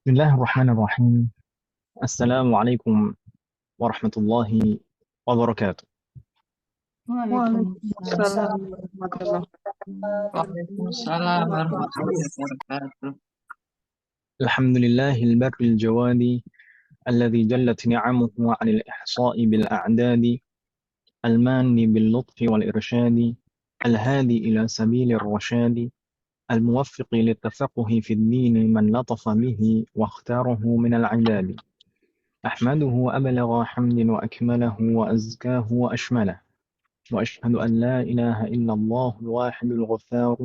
Bismillahirrahmanirrahim. Assalamualaikum warahmatullahi wabarakatuh. Waalaikumsalam Waalaikumsalam warahmatullahi Waalaikumsalam warahmatullahi wabarakatuh. Alhamdulillahil barril jawadi alladhi jallat ni'amuhu 'anil ihsa'i bil a'dadi al-mani bil lutfi wal irsyadi al-hadi ila sabilir rasyadi al-muwaffiqi lit tafaqquhi fid din man latafa bihi wa ikhtarahu min al-'ibadi. Ahmaduhu ablagha hamdin wa akmalahu wa azkahu wa ashmalahu. وأشهد أن لا إله إلا الله الواحد الغفار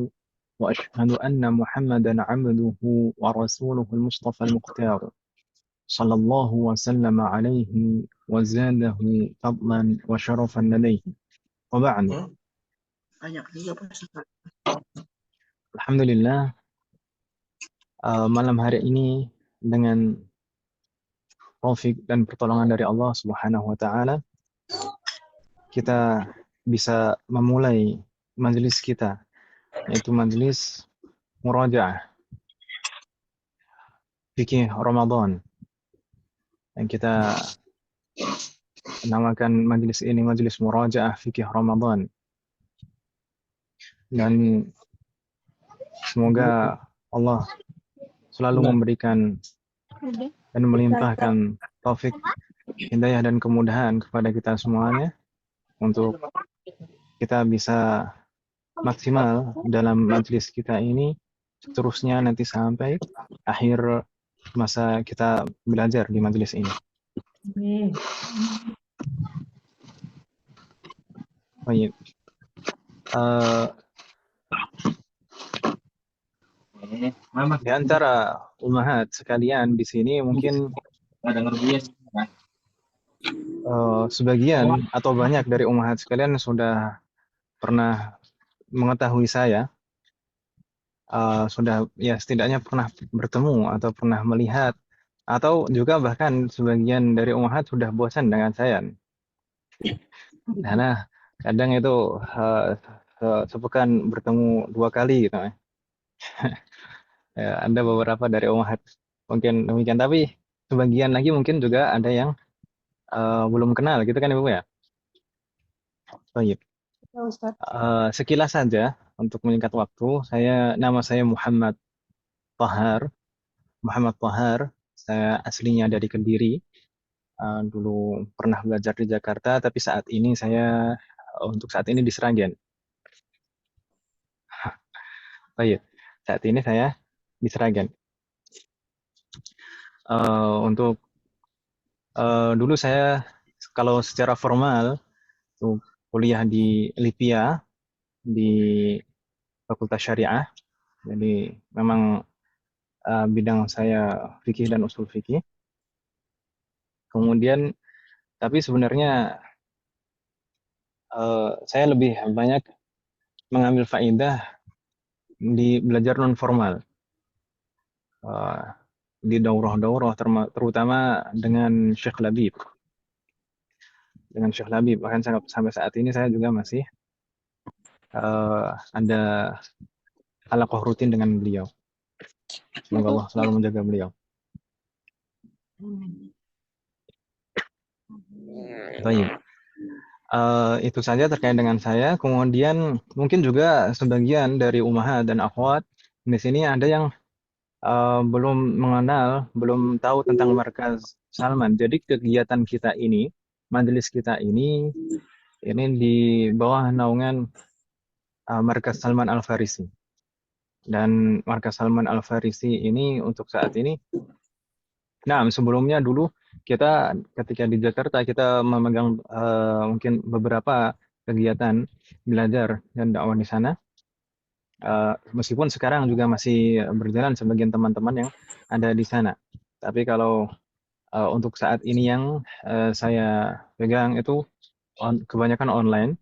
وأشهد أن محمدا عبده ورسوله المصطفى المختار صلى الله وسلم عليه وزاده فضلا وشرفا لديه وبعد. Alhamdulillah, malam hari ini dengan taufik dan pertolongan dari Allah Subhanahu wa taala kita bisa memulai majelis kita, yaitu majelis murajaah fikih Ramadan, yang kita namakan majelis ini majelis murajaah fikih Ramadan. Dan semoga Allah selalu memberikan dan melimpahkan taufik, hidayah dan kemudahan kepada kita semuanya untuk kita bisa maksimal dalam majelis kita ini seterusnya nanti sampai akhir masa kita belajar di majelis ini. Baik. Di antara ummahat sekalian di sini mungkin sebagian atau banyak dari ummahat sekalian sudah pernah mengetahui saya, sudah ya setidaknya pernah bertemu atau pernah melihat, atau juga bahkan sebagian dari ummahat sudah bosan dengan saya. Nah, kadang itu sepekan bertemu 2 kali gitu. Ya, ada beberapa dari ummahat mungkin demikian, tapi sebagian lagi mungkin juga ada yang belum kenal gitu kan Ibu ya. Baik. Sekilas saja untuk menyingkat waktu, nama saya Muhammad Thahar. Saya aslinya dari Kediri. Dulu pernah belajar di Jakarta, tapi untuk saat ini di Sragen. Baik. Saat ini saya di Sragen. Dulu saya kalau secara formal kuliah di Lipia di Fakultas Syariah. Jadi memang bidang saya fikih dan usul fikih. Kemudian tapi sebenarnya saya lebih banyak mengambil faedah di belajar non formal. Di daurah-daurah terutama dengan Syekh Labib. Bahkan sampai saat ini saya juga masih ada halaqah rutin dengan beliau. Semoga Allah selalu menjaga beliau. Baik. Itu saja terkait dengan saya. Kemudian mungkin juga sebagian dari ummahat dan akhwat di sini ada yang belum mengenal, belum tahu tentang Markaz Salman. Jadi kegiatan kita ini, majelis kita ini di bawah naungan Markaz Salman Al-Farisi. Dan Markaz Salman Al-Farisi ini untuk saat ini, sebelumnya dulu kita ketika di Jakarta kita memegang mungkin beberapa kegiatan belajar dan dakwah di sana. Meskipun sekarang juga masih berjalan sebagian teman-teman yang ada di sana. Tapi kalau untuk saat ini yang saya pegang itu kebanyakan online,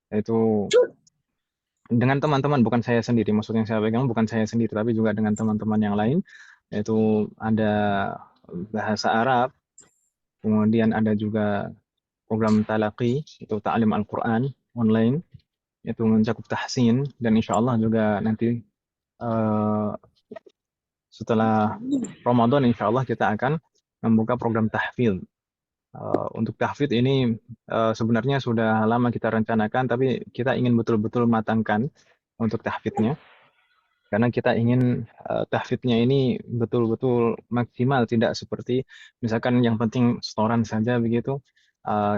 yaitu dengan teman-teman, bukan saya sendiri. Maksudnya yang saya pegang bukan saya sendiri, tapi juga dengan teman-teman yang lain, yaitu ada bahasa Arab, kemudian ada juga program talaqi, itu ta'lim Al-Quran online, itu mencakup tahsin, dan insya Allah juga nanti setelah Ramadan insya Allah kita akan membuka program tahfidz. Untuk tahfidz ini sebenarnya sudah lama kita rencanakan, tapi kita ingin betul-betul matangkan untuk tahfidznya. Karena kita ingin tahfidznya ini betul-betul maksimal, tidak seperti misalkan yang penting setoran saja begitu,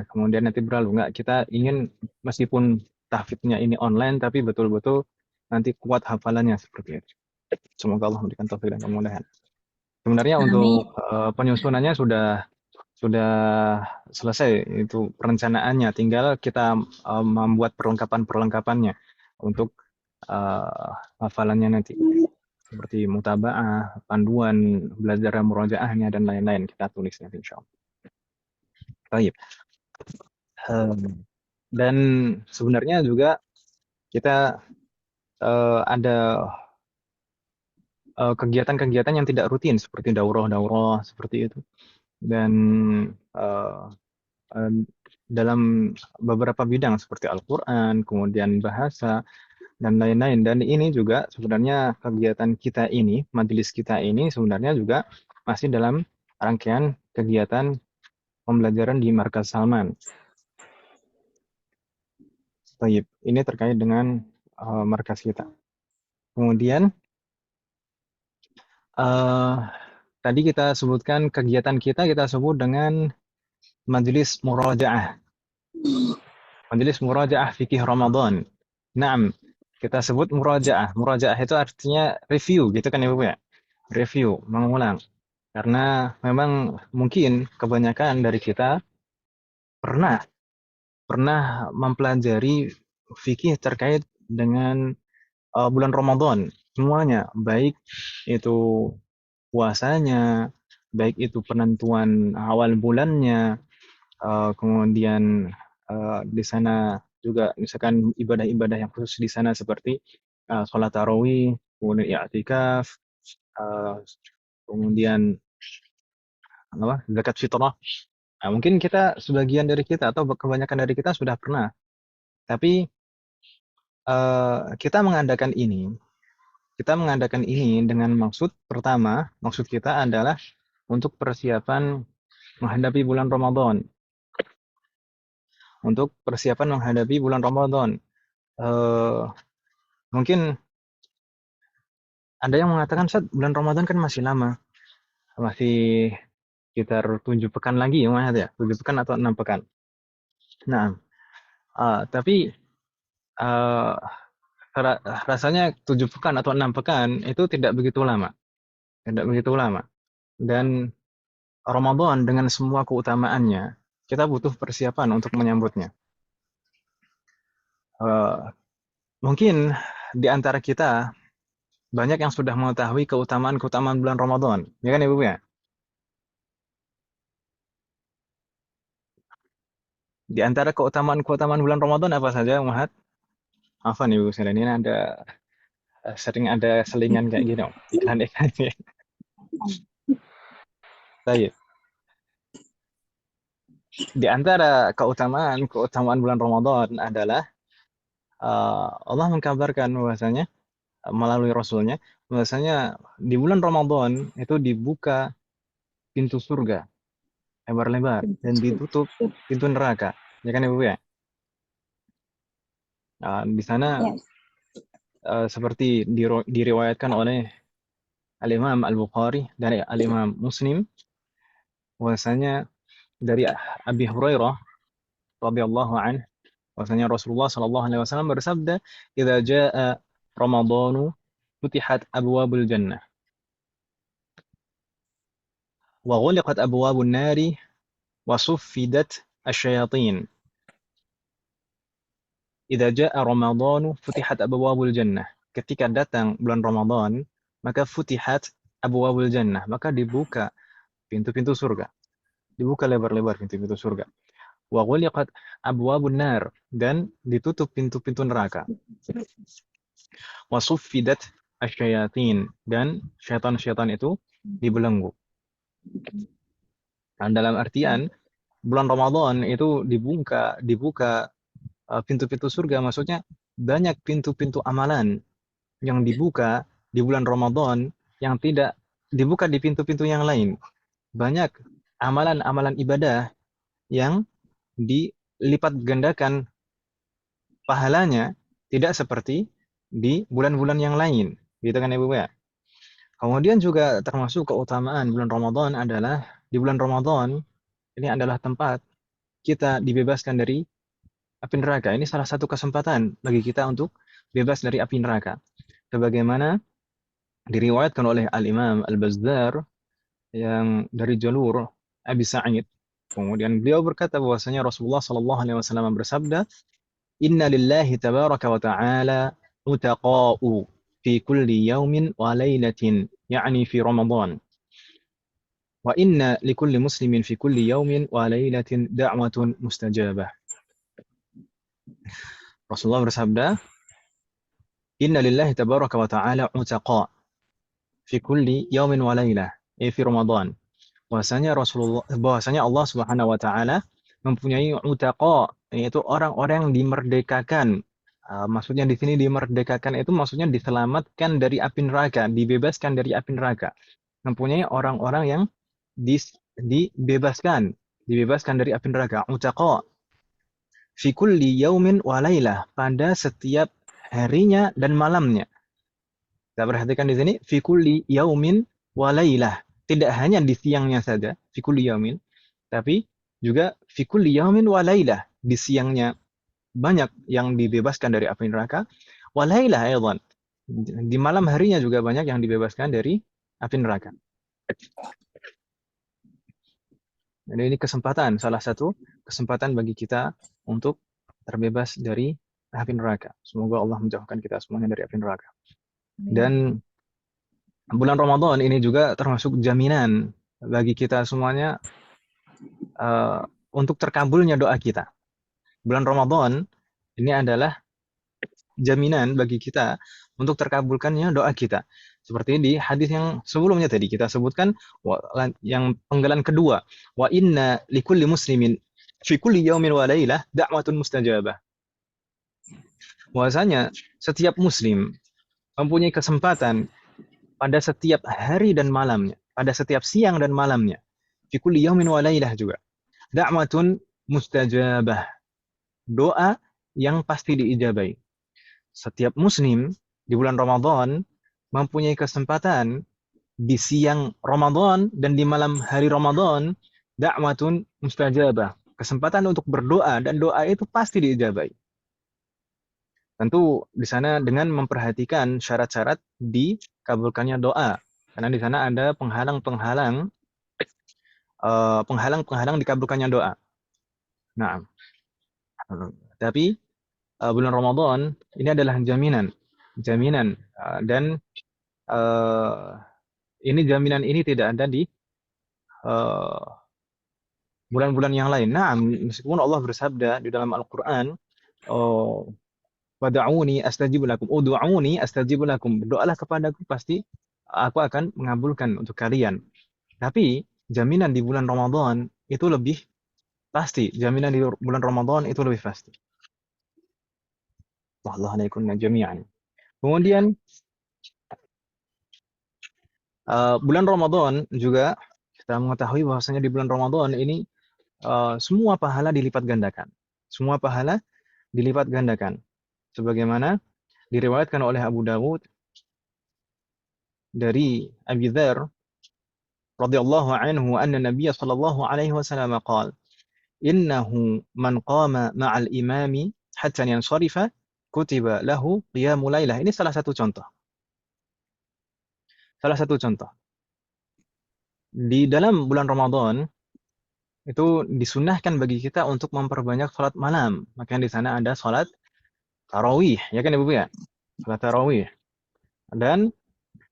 kemudian nanti berlalu. Enggak, kita ingin meskipun tahfidznya ini online, tapi betul-betul nanti kuat hafalannya seperti itu. Semoga Allah memberikan taufik dan kemudahan. Sebenarnya Amin. untuk penyusunannya sudah selesai itu perencanaannya, tinggal kita membuat perlengkapan-perlengkapannya untuk hafalannya nanti seperti mutaba'ah, panduan belajar murojaahnya dan lain-lain kita tulis nanti insyaallah. Baik. Dan sebenarnya juga kita ada kegiatan-kegiatan yang tidak rutin seperti daurah-daurah seperti itu. Dan dalam beberapa bidang seperti Al-Qur'an, kemudian bahasa dan lain-lain. Dan ini juga sebenarnya kegiatan kita ini, majelis kita ini sebenarnya juga masih dalam rangkaian kegiatan pembelajaran di Markas Salman. Baik, ini terkait dengan markas kita. Kemudian tadi kita sebutkan kegiatan kita sebut dengan majelis murajaah. Majelis murajaah fikih Ramadan. Naam, kita sebut murajaah. Murajaah itu artinya review, gitu kan Ibu ya? Review, mengulang. Karena memang mungkin kebanyakan dari kita pernah mempelajari fikih terkait dengan bulan Ramadan. Semuanya, baik itu puasanya, baik itu penentuan awal bulannya, kemudian di sana juga misalkan ibadah-ibadah yang khusus di sana seperti sholat tarawih, kemudian i'tikaf, kemudian zakat fitrah. Nah, mungkin kita sebagian dari kita atau kebanyakan dari kita sudah pernah, tapi kita mengadakan ini dengan maksud pertama, maksud kita adalah untuk persiapan menghadapi bulan Ramadan. Untuk persiapan menghadapi bulan Ramadan. Mungkin ada yang mengatakan, Ustaz, bulan Ramadan kan masih lama. Masih sekitar 7 pekan lagi ya, Mas ya? 7 pekan atau 6 pekan. Nah, tapi rasanya 7 pekan atau 6 pekan itu tidak begitu lama. Tidak begitu lama. Dan Ramadan dengan semua keutamaannya, kita butuh persiapan untuk menyambutnya. Mungkin di antara kita banyak yang sudah mengetahui keutamaan-keutamaan bulan Ramadan. Ya kan Ibu ya? Di antara keutamaan-keutamaan bulan Ramadan apa saja, Muhammad? Afan Ibu sekalian, ini ada sering ada selingan kayak gini, iklan-iklan. Baik. Di antara keutamaan bulan Ramadan adalah Allah mengkabarkan bahwasanya melalui Rasulnya bahwasanya di bulan Ramadan itu dibuka pintu surga lebar-lebar dan ditutup pintu neraka. Ya kan Ibu ya? Di sana seperti diriwayatkan oleh Al-Imam Al-Bukhari dari Al-Imam Muslim bahwasanya dari Abi Hurairah radhiyallahu anhu bahwasanya Rasulullah sallallahu alaihi wasallam bersabda, "Idza jaa Ramadhanu futihat abwabul jannah wa ghuliqat abwabun nari wa suffidat asyayatin." Idza jaa Ramadhanu futihat abwabul jannah. Ketika datang bulan Ramadan, maka futihat abwabul jannah, maka dibuka pintu-pintu surga. Dibuka lebar-lebar pintu-pintu surga. Wa ghuliqat abwabun nar, dan ditutup pintu-pintu neraka. Wa suffidat asyayatin, dan syaitan-syaitan itu dibelenggu. Dan dalam artian bulan Ramadan itu dibuka pintu-pintu surga, maksudnya banyak pintu-pintu amalan yang dibuka di bulan Ramadan yang tidak dibuka di pintu-pintu yang lain. Banyak amalan-amalan ibadah yang dilipat gandakan pahalanya, tidak seperti di bulan-bulan yang lain. Gitu kan Ibu ya? Kemudian juga termasuk keutamaan bulan Ramadan adalah di bulan Ramadan ini adalah tempat kita dibebaskan dari api neraka. Ini salah satu kesempatan bagi kita untuk bebas dari api neraka. Sebagaimana diriwayatkan oleh Al-Imam Al-Bazzar yang dari jalur Abi Sa'id. Kemudian beliau berkata bahwasanya Rasulullah sallallahu alaihi wasallam bersabda, "Inna lillahi tabaraka wa ta'ala utaqa'u fi kulli yaumin wa lailatin, yakni fi Ramadan. Wa inna likulli muslimin fi kulli yaumin wa lailatin da'watun mustajabah." Rasulullah bersabda, "Inna lillahi tabaraka wa ta'ala utaqa fi kulli yaumin wa lailah, fi Ramadan." Bahwasanya Allah Subhanahu wa taala mempunyai utaqa, yaitu orang-orang yang dimerdekakan. Maksudnya di sini dimerdekakan itu maksudnya diselamatkan dari api neraka, dibebaskan dari api neraka. Mempunyai orang-orang yang dibebaskan dari api neraka. Utaqa fi kulli yaumin wa lailah, pada setiap harinya dan malamnya. Kita perhatikan di sini fi kulli yaumin wa lailah. Tidak hanya di siangnya saja, fi kulli yaumin, tapi juga fi kulli yaumin wa lailah. Di siangnya banyak yang dibebaskan dari api neraka. Wa lailah aidan. Di malam harinya juga banyak yang dibebaskan dari api neraka. Jadi ini kesempatan, salah satu kesempatan bagi kita untuk terbebas dari api neraka. Semoga Allah menjauhkan kita semuanya dari api neraka. Dan bulan Ramadan ini juga termasuk jaminan bagi kita semuanya untuk terkabulnya doa kita. Bulan Ramadan ini adalah jaminan bagi kita untuk terkabulkannya doa kita. Seperti di hadis yang sebelumnya tadi kita sebutkan, yang penggalan kedua, wa inna likulli muslimin fi kulli yaumin wa lailah da'watun mustajabah. Bahwasanya setiap muslim mempunyai kesempatan pada setiap hari dan malamnya, pada setiap siang dan malamnya, fi kulli yaumin wa lailah juga. Da'watun mustajabah, doa yang pasti diijabai. Setiap muslim di bulan Ramadan mempunyai kesempatan di siang Ramadan dan di malam hari Ramadan, da'watun mustajabah, kesempatan untuk berdoa, dan doa itu pasti diijabai. Tentu di sana dengan memperhatikan syarat-syarat dikabulkannya doa, karena di sana ada penghalang-penghalang dikabulkannya doa. Nah, tapi bulan Ramadan ini adalah jaminan, dan ini jaminan ini tidak ada di bulan-bulan yang lain. Nah, meskipun Allah bersabda di dalam Al-Quran, "Wada'uni astajib lakum." Ud'uni astajib lakum. Berdoalah kepadaku, pasti aku akan mengabulkan untuk kalian. Tapi jaminan di bulan Ramadan itu lebih pasti. Jaminan di bulan Ramadan itu lebih pasti. Wallahu alaikum jami'an. Kemudian bulan Ramadan juga kita mengetahui bahwasanya di bulan Ramadan ini semua pahala dilipat gandakan. Semua pahala dilipat gandakan. Sebagaimana diriwayatkan oleh Abu Dawud dari Abi Dzar radhiyallahu anhu anna Nabiy sallallahu alaihi wasallam qala, "Innahu man qama ma'al imami hatta yansarifa kutiba lahu qiyamul lailah." Ini salah satu contoh. Salah satu contoh. Di dalam bulan Ramadan itu disunahkan bagi kita untuk memperbanyak salat malam. Maka di sana ada salat tarawih, ya kan Ibu ya? Salat tarawih. Dan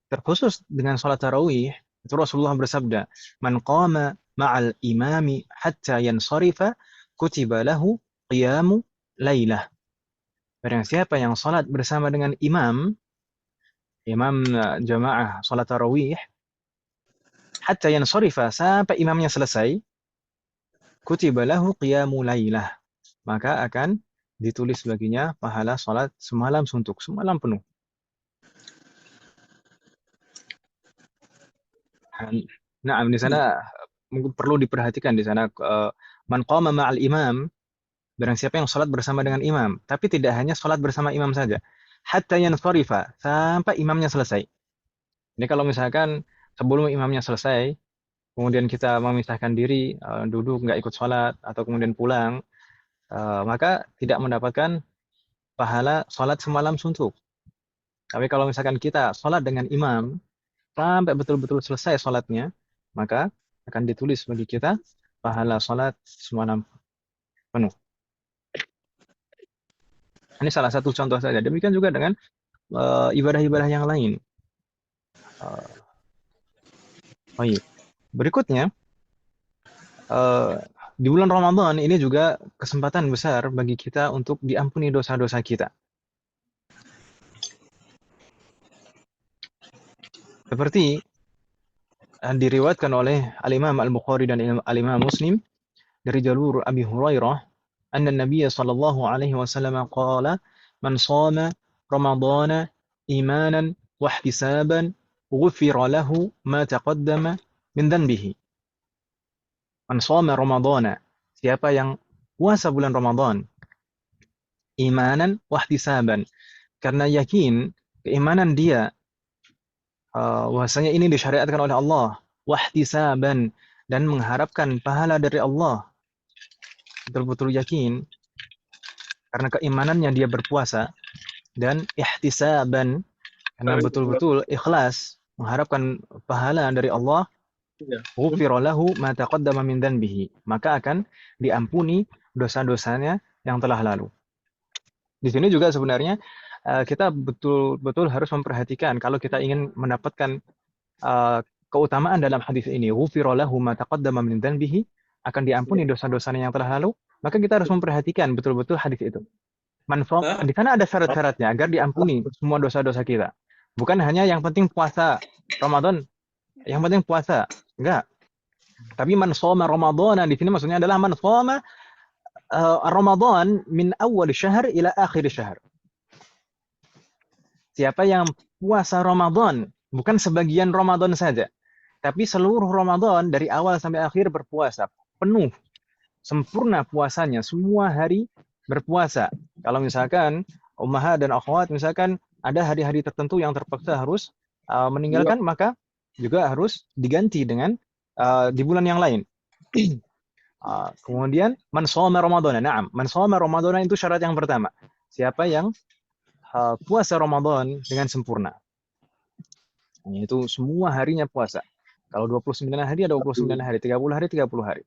terkhusus dengan salat tarawih, itu Rasulullah bersabda, "Man qama ma'al imami hatta yansarifa kutiba lahu qiyamu lailah." Barang siapa yang salat bersama dengan imam jamaah salat tarawih, hatta yansarifa, sampai imamnya selesai, kutiba lahu qiyamu lailah, maka akan ditulis baginya pahala salat semalam suntuk, semalam penuh. Nah, di sana mungkin perlu diperhatikan di sana man qama ma'al imam, barang siapa yang sholat bersama dengan imam, tapi tidak hanya sholat bersama imam saja, hatta yansarifa, sampai imamnya selesai. Ini kalau misalkan sebelum imamnya selesai, kemudian kita memisahkan diri, duduk nggak ikut sholat atau kemudian pulang, maka tidak mendapatkan pahala sholat semalam suntuk. Tapi kalau misalkan kita sholat dengan imam sampai betul-betul selesai sholatnya, maka akan ditulis bagi kita pahala sholat semalam penuh. Ini salah satu contoh saja. Demikian juga dengan ibadah-ibadah yang lain. Baik. Berikutnya, eh, di bulan Ramadan ini juga kesempatan besar bagi kita untuk diampuni dosa-dosa kita. Seperti diriwayatkan oleh Al-Imam Al-Bukhari dan Al-Imam Muslim dari jalur Abi Hurairah, anna Nabiy sallallahu alaihi wasallam qala, man shama Ramadana imanan wa ihtisaban ghufira lahu ma taqaddama min dhanbihi. Man shama Ramadana, siapa yang puasa bulan Ramadan imanan wa ihtisaban, karena yakin keimanan dia bahwasanya ini disyariatkan oleh Allah, wahtisaban, dan mengharapkan pahala dari Allah, betul-betul yakin karena keimanannya dia berpuasa, dan ihtisaban karena betul-betul ikhlas mengharapkan pahala dari Allah, ghufira lahu ma taqaddama min dzanbihi, maka akan diampuni dosa-dosanya yang telah lalu. Di sini juga sebenarnya kita betul-betul harus memperhatikan kalau kita ingin mendapatkan keutamaan dalam hadis ini, ghufira lahu ma taqaddama min dzanbihi, akan diampuni dosa-dosanya yang telah lalu, maka kita harus memperhatikan betul-betul hadis itu. Di sana ada syarat-syaratnya agar diampuni semua dosa-dosa kita. Bukan hanya yang penting puasa Ramadan, yang penting puasa. Enggak. Tapi man shoma Ramadana di sini maksudnya adalah man shoma Ramadan min awal syahr ila akhir syahr. Siapa yang puasa Ramadan, bukan sebagian Ramadan saja, tapi seluruh Ramadan dari awal sampai akhir berpuasa, penuh, sempurna puasanya, semua hari berpuasa. Kalau misalkan ummahat dan akhwat misalkan ada hari-hari tertentu yang terpaksa harus meninggalkan, maka juga harus diganti dengan di bulan yang lain. Kemudian man shoma Ramadana, na'am, man shoma Ramadana itu syarat yang pertama. Siapa yang puasa Ramadan dengan sempurna. Itu semua harinya puasa. Kalau 29 hari ada 29 hari, 30 hari 30 hari.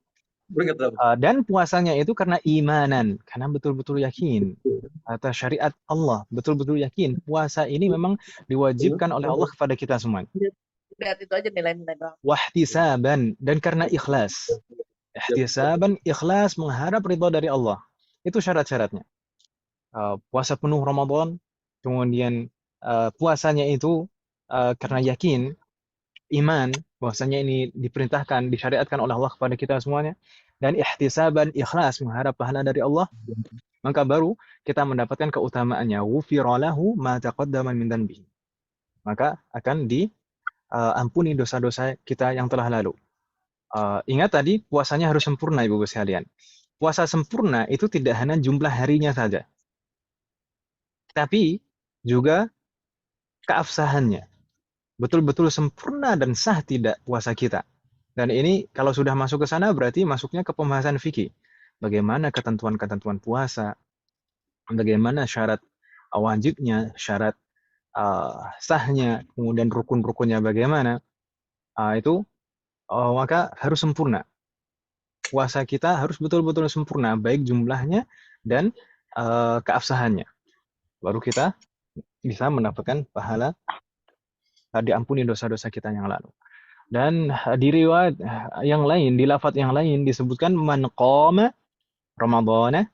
Dan puasanya itu karena imanan, karena betul-betul yakin atas syariat Allah, betul-betul yakin puasa ini memang diwajibkan oleh Allah kepada kita semua. Lihat itu aja nilai-nilai doang. Wahtisaban, dan karena ikhlas. Ihtisaban, ikhlas mengharap ridha dari Allah. Itu syarat-syaratnya. Puasa penuh Ramadan, kemudian puasanya itu karena yakin, iman, bahwasanya ini diperintahkan, disyariatkan oleh Allah kepada kita semuanya, dan ihtisaban, ikhlas mengharap pahala dari Allah, maka baru kita mendapatkan keutamaannya. Ghufira lahu ma taqaddama min dzanbihi. Maka akan diampuni dosa-dosa kita yang telah lalu. Ingat tadi puasanya harus sempurna, Ibu sekalian. Puasa sempurna itu tidak hanya jumlah harinya saja, tapi juga keabsahannya. Betul-betul sempurna dan sah tidak puasa kita. Dan ini kalau sudah masuk ke sana berarti masuknya ke pembahasan fikih. Bagaimana ketentuan-ketentuan puasa, bagaimana syarat wajibnya, syarat sahnya, kemudian rukun-rukunnya bagaimana, itu maka harus sempurna. Puasa kita harus betul-betul sempurna, baik jumlahnya dan keabsahannya. Baru kita bisa mendapatkan pahala diampuni dosa-dosa kita yang lalu. Dan di riwayat yang lain, di lafaz yang lain disebutkan man qama Ramadana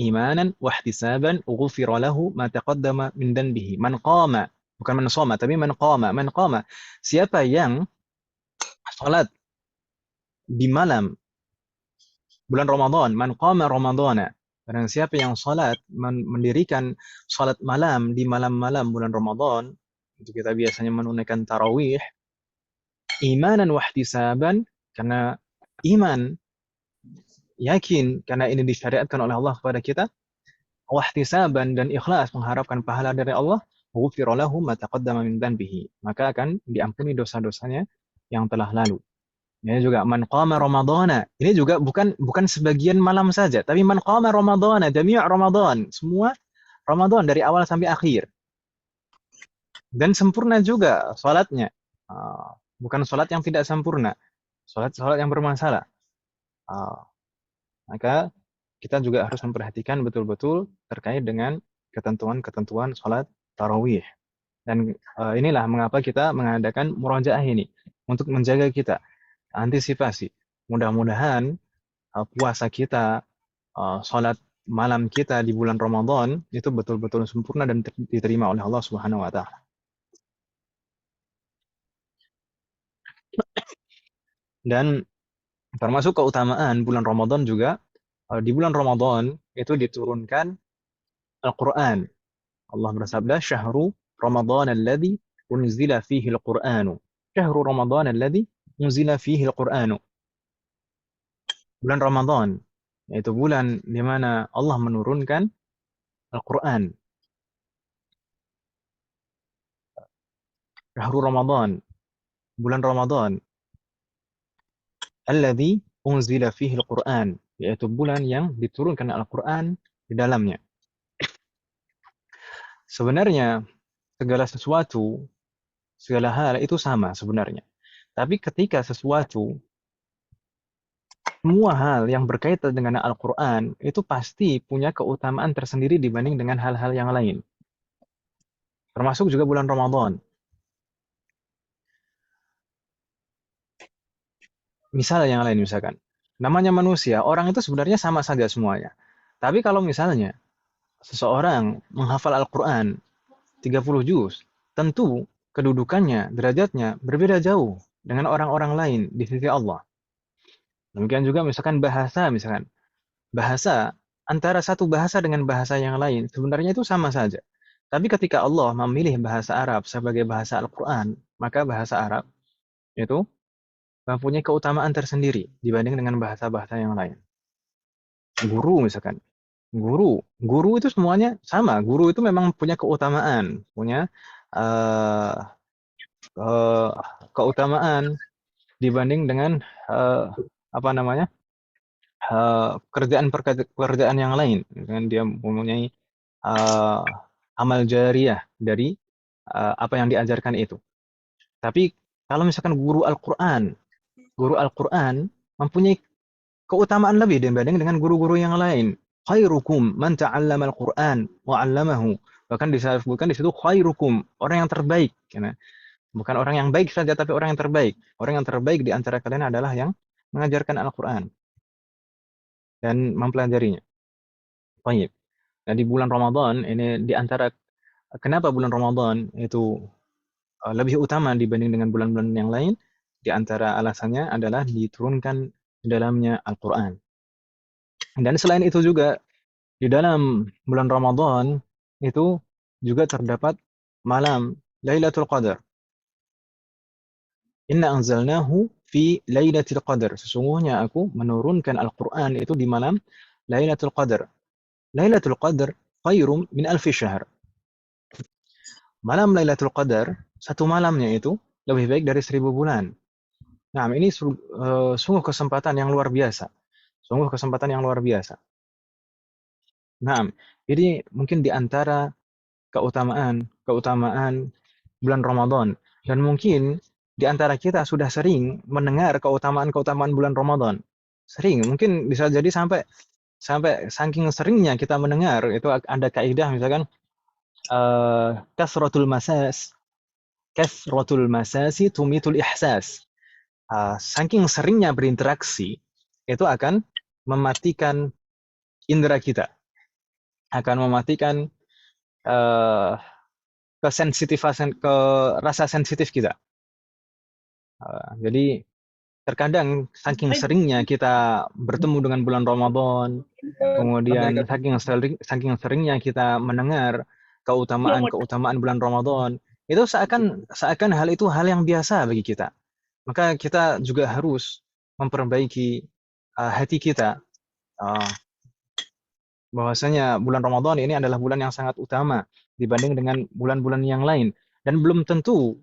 imanan wa ihtisaban ghufira lahu ma taqaddama min dhanbihi. Man qama, bukan man shoma, tapi man qama. Man qama, siapa yang salat di malam bulan Ramadan, man qama Ramadana. Barang siapa yang salat, mendirikan salat malam di malam-malam bulan Ramadan, itu kita biasanya menunaikan tarawih, imanan wahtisaban, karena iman, yakin karena ini disyariatkan oleh Allah kepada kita, wahtisaban dan ikhlas mengharapkan pahala dari Allah, ghufira lahu ma taqaddama min dzanbihi, maka akan diampuni dosa-dosanya yang telah lalu. Ini juga man qama ramadhana. Ini juga bukan sebagian malam saja, tapi man qama ramadhana, jami' Ramadan, semua Ramadan dari awal sampai akhir. Dan sempurna juga salatnya. Bukan salat yang tidak sempurna, salat yang bermasalah. Maka kita juga harus memperhatikan betul-betul terkait dengan ketentuan-ketentuan salat tarawih. Dan inilah mengapa kita mengadakan murajaah ini, untuk menjaga kita, antisipasi. Mudah-mudahan puasa kita, salat malam kita di bulan Ramadan itu betul-betul sempurna dan diterima oleh Allah Subhanahu wa taala. Dan termasuk keutamaan bulan Ramadan juga, di bulan Ramadan itu diturunkan Al-Qur'an. Allah bersabda, "Syahrul Ramadan alladzi unzila fihi al-Qur'anu." Syahrul Ramadan alladzi unzila fihi al-Qur'anu. Bulan Ramadan, yaitu bulan di mana Allah menurunkan Al-Qur'an. Syahrul Ramadan, bulan Ramadan, alladzi unzila fihi al-Qur'an, yaitu bulan yang diturunkan Al-Qur'an di dalamnya. Sebenarnya segala sesuatu, segala hal itu sama sebenarnya. Tapi ketika sesuatu, semua hal yang berkaitan dengan Al-Quran itu pasti punya keutamaan tersendiri dibanding dengan hal-hal yang lain. Termasuk juga bulan Ramadan. Misal yang lain misalkan. Namanya manusia, orang itu sebenarnya sama saja semuanya. Tapi kalau misalnya seseorang menghafal Al-Quran 30 juz, tentu kedudukannya, derajatnya berbeda jauh dengan orang-orang lain di sisi Allah. Demikian juga misalkan bahasa, bahasa antara satu bahasa dengan bahasa yang lain sebenarnya itu sama saja. Tapi ketika Allah memilih bahasa Arab sebagai bahasa Al-Quran, maka bahasa Arab itu mempunyai keutamaan tersendiri dibanding dengan bahasa-bahasa yang lain. Guru misalkan, guru itu semuanya sama. Guru itu memang punya keutamaan, punya uh, uh, keutamaan dibanding dengan apa namanya, pekerjaan yang lain. Dengan dia mempunyai uh, amal jariyah dari apa yang diajarkan itu. Tapi kalau misalkan guru Al-Quran mempunyai keutamaan lebih dibanding dengan guru-guru yang lain. Khairukum man ta'allama Al-Quran wa 'allamahu. Bahkan disebutkan di situ khairukum, orang yang terbaik. Bukan orang yang baik saja, tapi orang yang terbaik. Orang yang terbaik di antara kalian adalah yang mengajarkan Al-Quran dan mempelajarinya. Baik. Nah, di bulan Ramadan ini di antara kenapa bulan Ramadan itu lebih utama dibanding dengan bulan-bulan yang lain, di antara alasannya adalah diturunkan di dalamnya Al-Quran. Dan selain itu juga, di dalam bulan Ramadan itu juga terdapat malam Lailatul Qadar. Inna anzalnahu fi Lailatul Qadar. Sesungguhnya aku menurunkan Al-Quran itu di malam Lailatul Qadar. Lailatul Qadar khairum min alfi syahr. Malam Lailatul Qadar, satu malamnya itu lebih baik dari 1000 bulan. Nah, ini sungguh kesempatan yang luar biasa. Sungguh kesempatan yang luar biasa. Nah, jadi mungkin di antara keutamaan bulan Ramadan, dan mungkin di antara kita sudah sering mendengar keutamaan-keutamaan bulan Ramadan. Sering, mungkin bisa jadi sampai saking seringnya kita mendengar, itu ada kaidah misalkan kasratul masasi tumitul ihsas. Saking seringnya berinteraksi, itu akan mematikan indera kita, akan mematikan ke rasa sensitif kita. Jadi terkadang saking seringnya kita bertemu dengan bulan Ramadan, kemudian saking seringnya kita mendengar keutamaan bulan Ramadan, itu seakan hal itu hal yang biasa bagi kita. Maka kita juga harus memperbaiki hati kita, uh, bahwasanya bulan Ramadan ini adalah bulan yang sangat utama dibanding dengan bulan-bulan yang lain. Dan belum tentu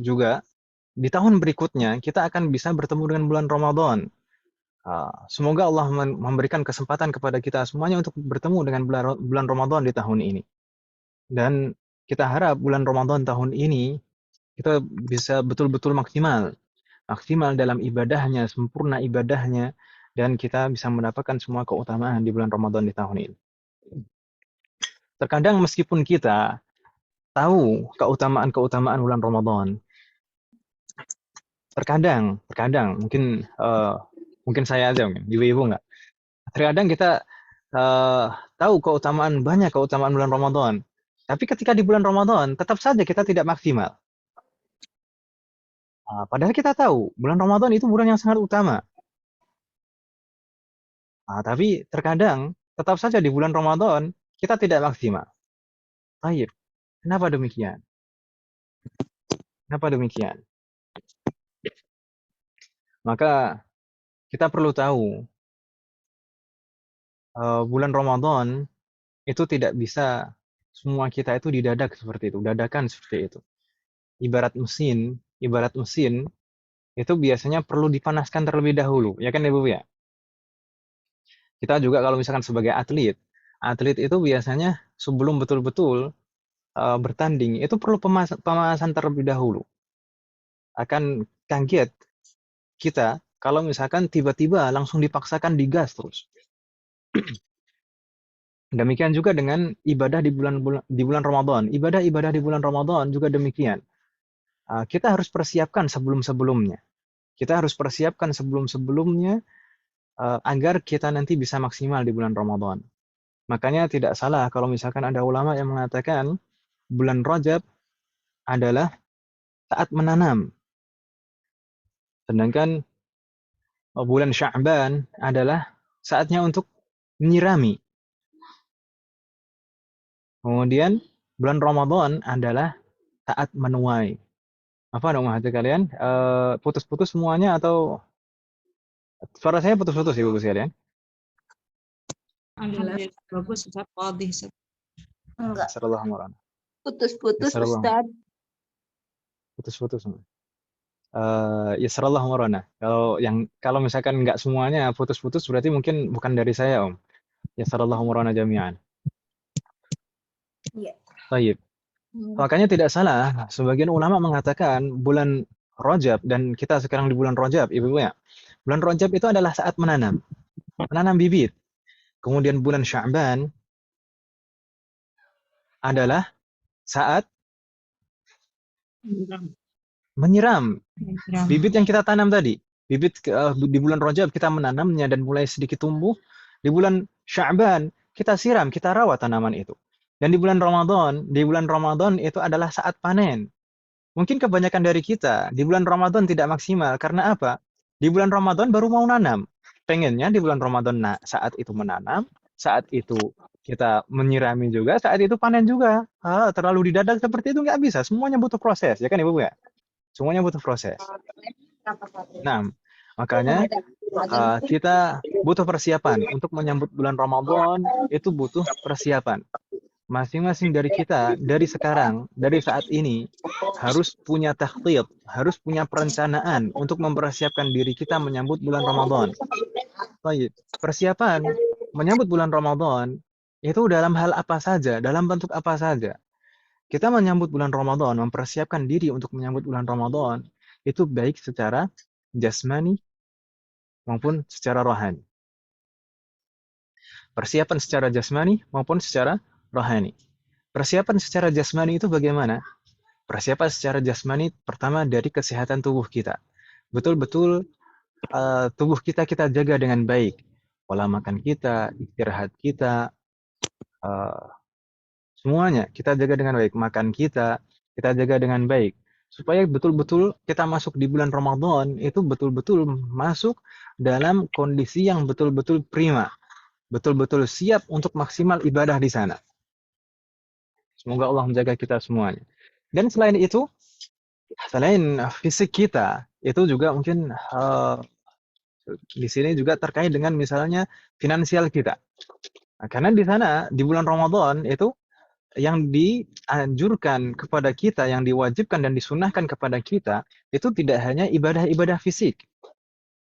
juga di tahun berikutnya kita akan bisa bertemu dengan bulan Ramadan. Semoga Allah memberikan kesempatan kepada kita semuanya untuk bertemu dengan bulan Ramadan di tahun ini. Dan kita harap bulan Ramadan tahun ini kita bisa betul-betul maksimal. Maksimal dalam ibadahnya, sempurna ibadahnya, dan kita bisa mendapatkan semua keutamaan di bulan Ramadan di tahun ini. Terkadang meskipun kita tahu keutamaan-keutamaan bulan Ramadan, terkadang mungkin saya aja mungkin, ibu-ibu nggak. Terkadang kita eh, tahu banyak keutamaan bulan Ramadan, tapi ketika di bulan Ramadan tetap saja kita tidak maksimal. Padahal kita tahu bulan Ramadan itu bulan yang sangat utama. Tapi terkadang tetap saja di bulan Ramadan kita tidak maksimal. Baik, kenapa demikian? Kenapa demikian? Maka kita perlu tahu bulan Ramadan itu tidak bisa semua kita itu didadak seperti itu, dadakan seperti itu. Ibarat mesin itu biasanya perlu dipanaskan terlebih dahulu, ya kan Ibu ya? Kita juga kalau misalkan sebagai atlet, atlet itu biasanya sebelum betul-betul bertanding itu perlu pemanasan terlebih dahulu. Akan kaget kita kalau misalkan tiba-tiba langsung dipaksakan digas terus. Demikian juga dengan ibadah di bulan Ramadan. Ibadah-ibadah di bulan Ramadan juga demikian. Kita harus persiapkan sebelum-sebelumnya. Kita harus persiapkan sebelum-sebelumnya agar kita nanti bisa maksimal di bulan Ramadan. Makanya tidak salah kalau misalkan ada ulama yang mengatakan bulan Rajab adalah saat menanam. Sedangkan bulan Sya'ban adalah saatnya untuk menyirami. Kemudian bulan Ramadan adalah saat menuai. Apa dong hati kalian? Putus-putus semuanya atau suara saya putus-putus ibu sekalian? Alhamdulillah bagus Ustaz, wadih Ustaz. Enggak. Sallallahu alaihi Putus-putus Yasrallah. Ustaz. Putus-putus. Yasrallah marana. Kalau misalkan nggak semuanya putus-putus berarti mungkin bukan dari saya Om. Yasrallah marana jami'an. Iya. Baik. Makanya tidak salah sebagian ulama mengatakan bulan Rajab dan kita sekarang di bulan Rajab, Ibu ya. Bulan Rajab itu adalah saat menanam bibit. Kemudian bulan Sya'ban adalah saat menyiram bibit yang kita tanam tadi. Bibit di bulan Rajab kita menanamnya dan mulai sedikit tumbuh. Di bulan Sya'ban kita siram, kita rawat tanaman itu. Dan di bulan Ramadan itu adalah saat panen. Mungkin kebanyakan dari kita di bulan Ramadan tidak maksimal karena apa? Di bulan Ramadan baru mau nanam. Pengennya di bulan Ramadan saat itu menanam, saat itu kita menyirami juga, saat itu panen juga. Terlalu didadak seperti itu nggak bisa. Semuanya butuh proses, ya kan Ibu ya? Semuanya butuh proses. Nah, makanya kita butuh persiapan untuk menyambut bulan Ramadan, itu butuh persiapan. Masing-masing dari kita, dari sekarang, dari saat ini, harus punya takhtid, harus punya perencanaan untuk mempersiapkan diri kita menyambut bulan Ramadan. Baik, persiapan menyambut bulan Ramadan itu dalam hal apa saja, dalam bentuk apa saja. Kita menyambut bulan Ramadan, mempersiapkan diri untuk menyambut bulan Ramadan, itu baik secara jasmani maupun secara rohani. Persiapan secara jasmani maupun secara rohani. Persiapan secara jasmani itu bagaimana? Persiapan secara jasmani pertama dari kesehatan tubuh kita. Betul-betul tubuh kita jaga dengan baik. Pola makan kita, istirahat kita, semuanya kita jaga dengan baik. Makan kita jaga dengan baik. Supaya betul-betul kita masuk di bulan Ramadan itu betul-betul masuk dalam kondisi yang betul-betul prima. Betul-betul siap untuk maksimal ibadah di sana. Semoga Allah menjaga kita semuanya. Dan selain itu, Selain fisik kita, itu juga mungkin di sini juga terkait dengan misalnya finansial kita. Nah, karena di sana di bulan Ramadan itu yang dianjurkan kepada kita, yang diwajibkan dan disunahkan kepada kita itu tidak hanya ibadah-ibadah fisik,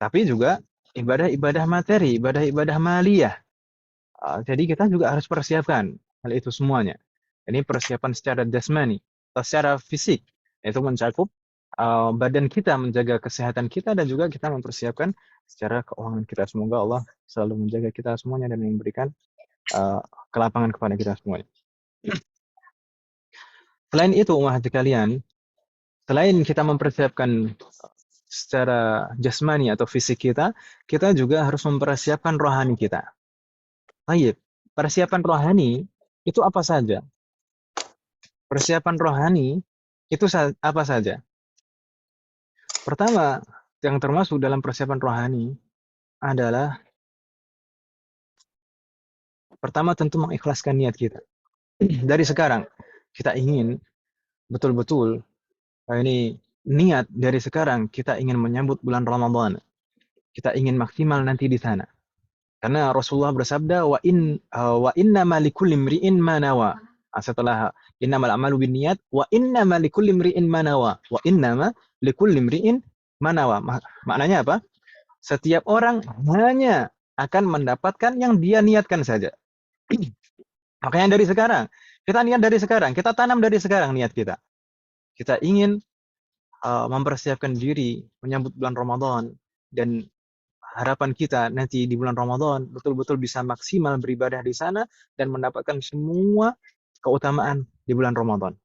tapi juga ibadah-ibadah materi, ibadah-ibadah maliyah. Jadi kita juga harus persiapkan hal itu semuanya. Ini persiapan secara jasmani atau secara fisik, itu mencakup badan kita, menjaga kesehatan kita, dan juga kita mempersiapkan secara keuangan kita. Semoga Allah selalu menjaga kita semuanya dan memberikan kelapangan kepada kita semuanya. Selain itu, umat kalian, selain kita mempersiapkan secara jasmani atau fisik kita, kita juga harus mempersiapkan rohani kita. Baik, persiapan rohani itu apa saja? Persiapan rohani itu apa saja? Pertama, yang termasuk dalam persiapan rohani adalah pertama tentu mengikhlaskan niat kita. Dari sekarang, kita ingin betul-betul ini niat dari sekarang kita ingin menyambut bulan Ramadan. Kita ingin maksimal nanti di sana. Karena Rasulullah bersabda wa innama likulli imri'in ma nawa. Setelah innamal a'malu binniyat wa innama likulli imri'in ma nawa. Wa innama likulli imri'in ma nawa. Maknanya apa? Setiap orang hanya akan mendapatkan yang dia niatkan saja. Makanya dari sekarang, kita niat dari sekarang, kita tanam dari sekarang niat kita. Kita ingin mempersiapkan diri menyambut bulan Ramadan, dan harapan kita nanti di bulan Ramadan betul-betul bisa maksimal beribadah di sana dan mendapatkan semua keutamaan di bulan Ramadan.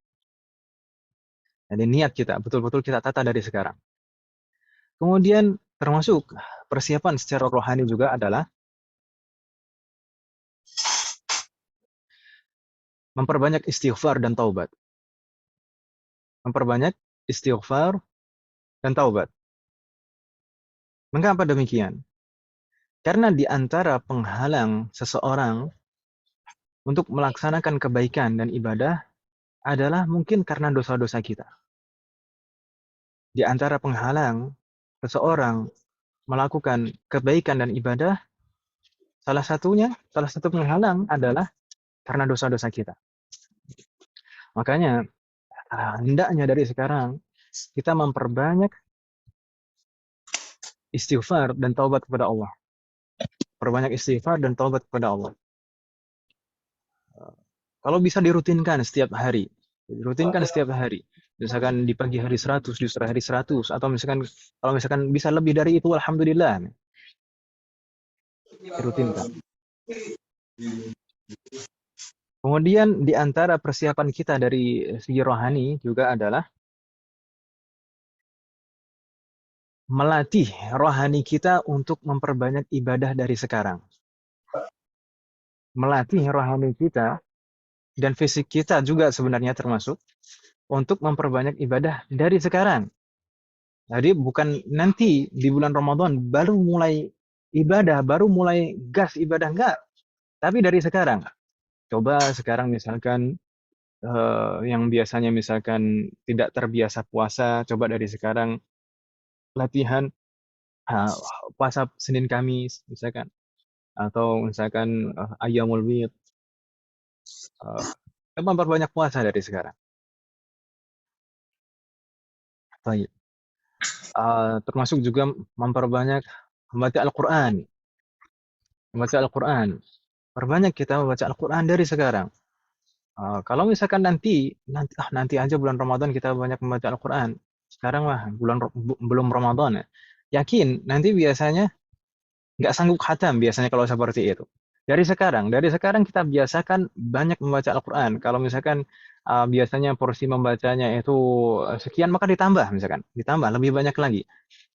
Jadi niat kita betul-betul kita tata dari sekarang. Kemudian termasuk persiapan secara rohani juga adalah memperbanyak istighfar dan taubat. Memperbanyak istighfar dan taubat. Mengapa demikian? Karena di antara penghalang seseorang untuk melaksanakan kebaikan dan ibadah adalah mungkin karena dosa-dosa kita. Di antara penghalang seseorang melakukan kebaikan dan ibadah, salah satu penghalang adalah karena dosa-dosa kita. Makanya hendaknya dari sekarang kita memperbanyak istighfar dan taubat kepada Allah. Perbanyak istighfar dan taubat kepada Allah. Kalau bisa dirutinkan setiap hari. Rutinkan setiap hari. Misalkan di pagi hari 100, di sore hari 100, atau misalkan kalau misalkan bisa lebih dari itu, alhamdulillah. Dirutinkan. Kemudian di antara persiapan kita dari segi rohani juga adalah melatih rohani kita untuk memperbanyak ibadah dari sekarang. Melatih rohani kita dan fisik kita juga sebenarnya termasuk untuk memperbanyak ibadah dari sekarang. Jadi bukan nanti di bulan Ramadan baru mulai ibadah, baru mulai gas ibadah, enggak. Tapi dari sekarang. Coba sekarang misalkan yang biasanya misalkan tidak terbiasa puasa, coba dari sekarang latihan puasa Senin Kamis misalkan, atau misalkan Ayyamul Bid. Coba memperbanyak puasa dari sekarang. Baik. Termasuk juga memperbanyak membaca Al-Quran. Membaca Al-Quran. Perbanyak kita membaca Al-Quran dari sekarang. Kalau misalkan nanti aja bulan Ramadan kita banyak membaca Al-Quran. Sekarang mah belum Ramadan ya. Yakin nanti biasanya nggak sanggup khatam biasanya kalau seperti itu. Dari sekarang kita biasakan banyak membaca Al-Quran. Kalau misalkan biasanya porsi membacanya itu sekian, maka ditambah lebih banyak lagi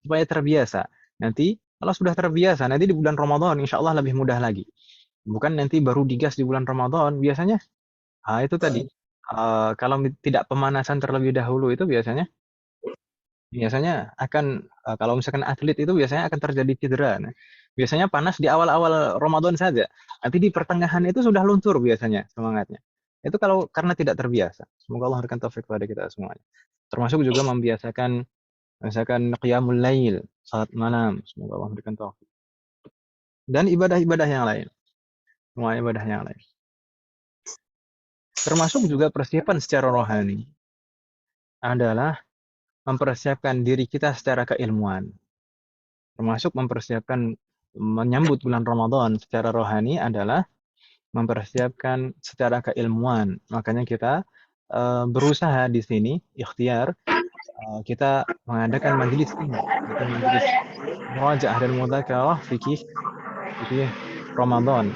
supaya terbiasa. Nanti kalau sudah terbiasa, nanti di bulan Ramadan insya Allah lebih mudah lagi. Bukan nanti baru digas di bulan Ramadan. Biasanya itu tadi kalau tidak pemanasan terlebih dahulu itu biasanya akan kalau misalkan atlet itu biasanya akan terjadi cedera. Nah, biasanya panas di awal-awal Ramadan saja. Nanti di pertengahan itu sudah luntur biasanya semangatnya. Itu kalau karena tidak terbiasa. Semoga Allah memberikan taufik kepada kita semuanya. Termasuk juga membiasakan misalkan qiyamul lail, salat malam. Semoga Allah memberikan taufik. Dan ibadah-ibadah yang lain. Semua ibadah yang lain. Termasuk juga persiapan secara rohani adalah mempersiapkan diri kita secara keilmuan. Termasuk mempersiapkan menyambut bulan Ramadan secara rohani adalah mempersiapkan secara keilmuan. Makanya kita berusaha di sini, ikhtiar, kita mengadakan majelis ini, yaitu majelis murajaah dan mudzakarah fikih Ramadan.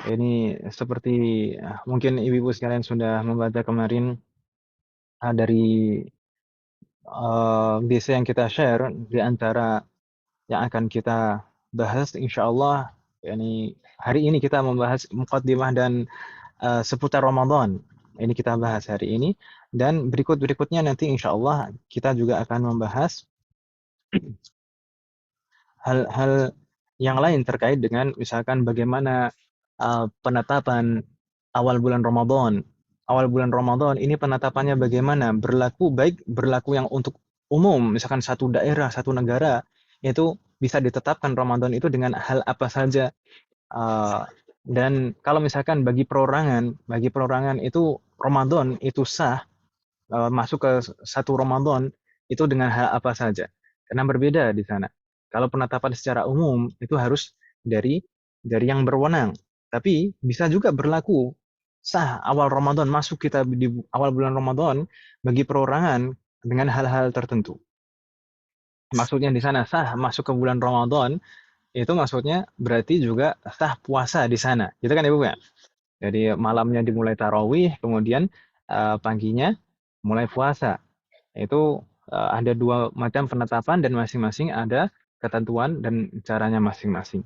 Ini seperti mungkin ibu-ibu sekalian sudah membaca kemarin dari DC yang kita share di antara yang akan kita bahas insyaallah yakni hari ini kita membahas muqaddimah dan seputar Ramadan. Ini kita bahas hari ini dan berikutnya nanti insyaallah kita juga akan membahas hal-hal yang lain terkait dengan misalkan bagaimana penetapan awal bulan Ramadan. Awal bulan Ramadan ini penetapannya bagaimana? Berlaku yang untuk umum, misalkan satu daerah, satu negara, itu bisa ditetapkan Ramadan itu dengan hal apa saja. Dan kalau misalkan bagi perorangan itu Ramadan itu sah, masuk ke satu Ramadan itu dengan hal apa saja. Karena berbeda di sana. Kalau penetapan secara umum itu harus dari yang berwenang. Tapi bisa juga berlaku sah awal Ramadan, masuk kita di awal bulan Ramadan bagi perorangan dengan hal-hal tertentu. Maksudnya di sana sah masuk ke bulan Ramadan itu maksudnya berarti juga sah puasa di sana. Gitu kan Ibu ya? Jadi malamnya dimulai tarawih, kemudian paginya mulai puasa. Itu ada dua macam penetapan dan masing-masing ada ketentuan dan caranya masing-masing.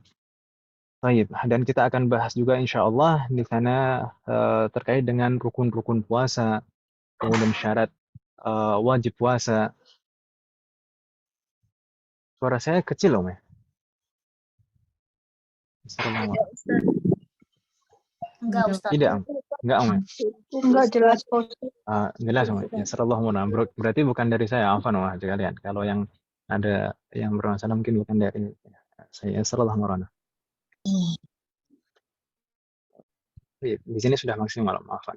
Baik, dan kita akan bahas juga insya Allah di sana terkait dengan rukun-rukun puasa, kemudian syarat wajib puasa. Suara saya kecil loh, Meh. Enggak, Ustaz. Tidak, Om. Enggak, Om. Enggak jelas, Pak. Jelas, Om. Ya, berarti bukan dari saya, afwan wah sekalian. Kalau yang ada yang bermasalah mungkin bukan dari saya. Sallallahu alaihi Di sini sudah maksimal, maafkan.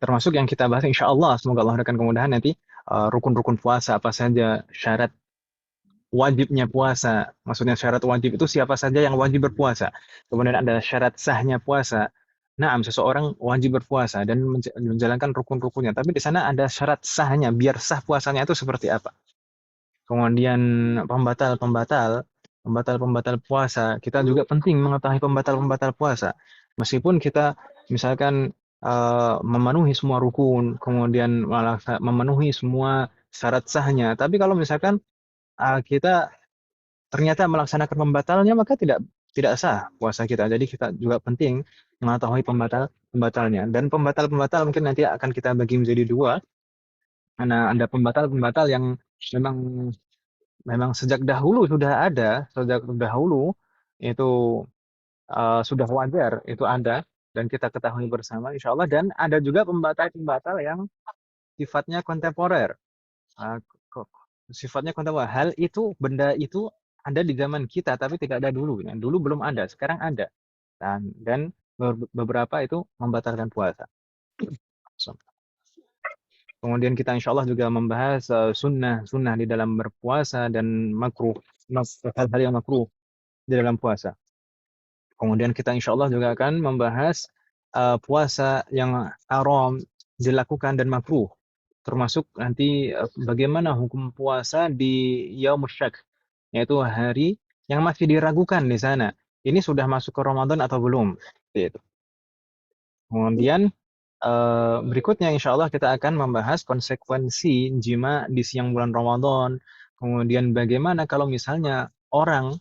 Termasuk yang kita bahas insya Allah, semoga Allah memberikan kemudahan nanti rukun-rukun puasa apa saja, syarat wajibnya puasa. Maksudnya syarat wajib itu siapa saja yang wajib berpuasa. Kemudian ada syarat sahnya puasa. Nah, seseorang wajib berpuasa dan menjalankan rukun-rukunnya. Tapi di sana ada syarat sahnya, biar sah puasanya itu seperti apa. Kemudian pembatal puasa. Kita juga penting mengetahui pembatal puasa. Meskipun kita misalkan memenuhi semua rukun, kemudian memenuhi semua syarat sahnya. Tapi kalau misalkan kita ternyata melaksanakan pembatalnya, maka tidak sah puasa kita. Jadi kita juga penting mengetahui pembatalnya. Dan pembatal mungkin nanti akan kita bagi menjadi dua. Karena ada pembatal yang memang sejak dahulu sudah ada, sejak dahulu itu sudah wajar itu ada dan kita ketahui bersama insya Allah. Dan ada juga pembatal yang sifatnya kontemporer. Sifatnya kontemporer. Hal itu, benda itu ada di zaman kita tapi tidak ada dulu. Dulu belum ada, sekarang ada. Dan beberapa itu membatalkan puasa. Kemudian kita insya Allah juga membahas sunnah di dalam berpuasa dan makruh, hal-hal yang makruh di dalam puasa. Kemudian kita insya Allah juga akan membahas puasa yang haram dilakukan dan makruh. Termasuk nanti bagaimana hukum puasa di Yaumul Syak, yaitu hari yang masih diragukan di sana. Ini sudah masuk ke Ramadan atau belum? Gitu. Kemudian berikutnya insya Allah kita akan membahas konsekuensi jima di siang bulan Ramadan. Kemudian bagaimana kalau misalnya orang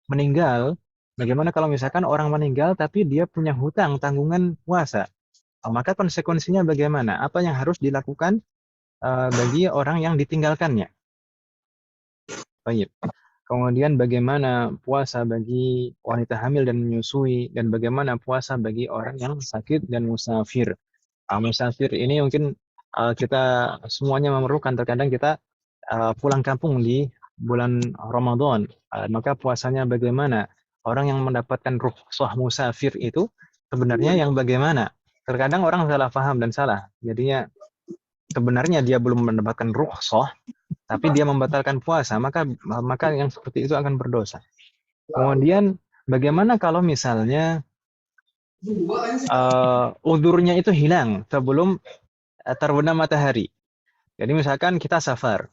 meninggal, bagaimana kalau misalkan orang meninggal tapi dia punya hutang tanggungan puasa. Maka konsekuensinya bagaimana? Apa yang harus dilakukan bagi orang yang ditinggalkannya? Baik. Kemudian bagaimana puasa bagi wanita hamil dan menyusui, dan bagaimana puasa bagi orang yang sakit dan musafir. Musafir ini mungkin kita semuanya memerlukan. Terkadang kita pulang kampung di bulan Ramadan, maka puasanya bagaimana? Orang yang mendapatkan rukhsah musafir itu sebenarnya yang bagaimana? Terkadang orang salah paham dan salah. Jadinya sebenarnya dia belum mendapatkan rukhsah, tapi dia membatalkan puasa, maka yang seperti itu akan berdosa. Kemudian bagaimana kalau misalnya udurnya itu hilang sebelum terbenam matahari? Jadi misalkan kita safar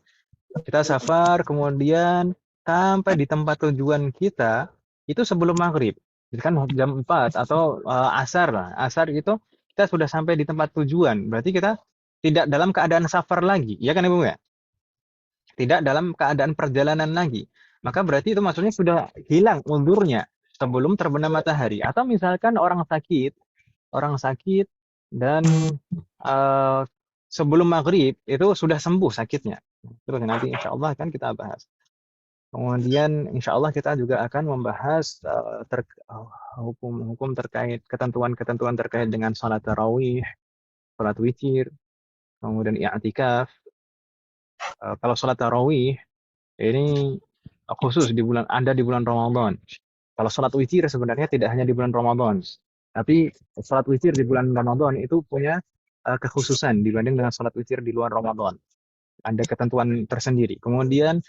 kemudian sampai di tempat tujuan kita itu sebelum maghrib, kan jam 4 atau asar lah, asar itu kita sudah sampai di tempat tujuan, berarti kita tidak dalam keadaan safar lagi, ya kan Ibu ya? Tidak dalam keadaan perjalanan lagi. Maka berarti itu maksudnya sudah hilang undurnya sebelum terbenam matahari. Atau misalkan orang sakit dan uh, sebelum maghrib itu sudah sembuh sakitnya. Terus nanti insya Allah akan kita bahas. Kemudian insya Allah kita juga akan membahas hukum-hukum terkait ketentuan-ketentuan terkait dengan sholat tarawih, sholat witir, kemudian i'tikaf. Kalau sholat tarawih ini khusus di bulan Ramadan. Kalau sholat witir sebenarnya tidak hanya di bulan Ramadan, tapi sholat witir di bulan Ramadan itu punya kekhususan dibanding dengan sholat witir di luar Ramadan. Ada ketentuan tersendiri. Kemudian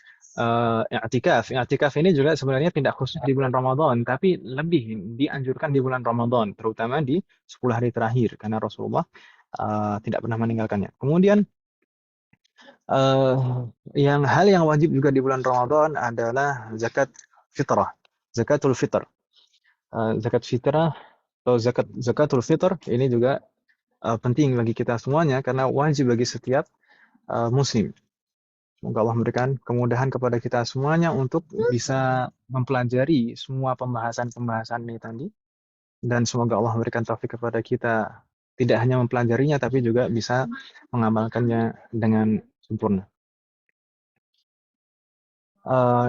i'tikaf ini juga sebenarnya tidak khusus di bulan Ramadan, tapi lebih dianjurkan di bulan Ramadan, terutama di 10 hari terakhir, karena Rasulullah tidak pernah meninggalkannya. Kemudian hal yang wajib juga di bulan Ramadan adalah zakat fitrah, zakatul fitr. Zakat fitrah atau zakatul fitr ini juga penting bagi kita semuanya karena wajib bagi setiap muslim. Semoga Allah memberikan kemudahan kepada kita semuanya untuk bisa mempelajari semua pembahasan-pembahasan ini tadi, dan semoga Allah memberikan taufik kepada kita tidak hanya mempelajarinya tapi juga bisa mengamalkannya dengan sempurna.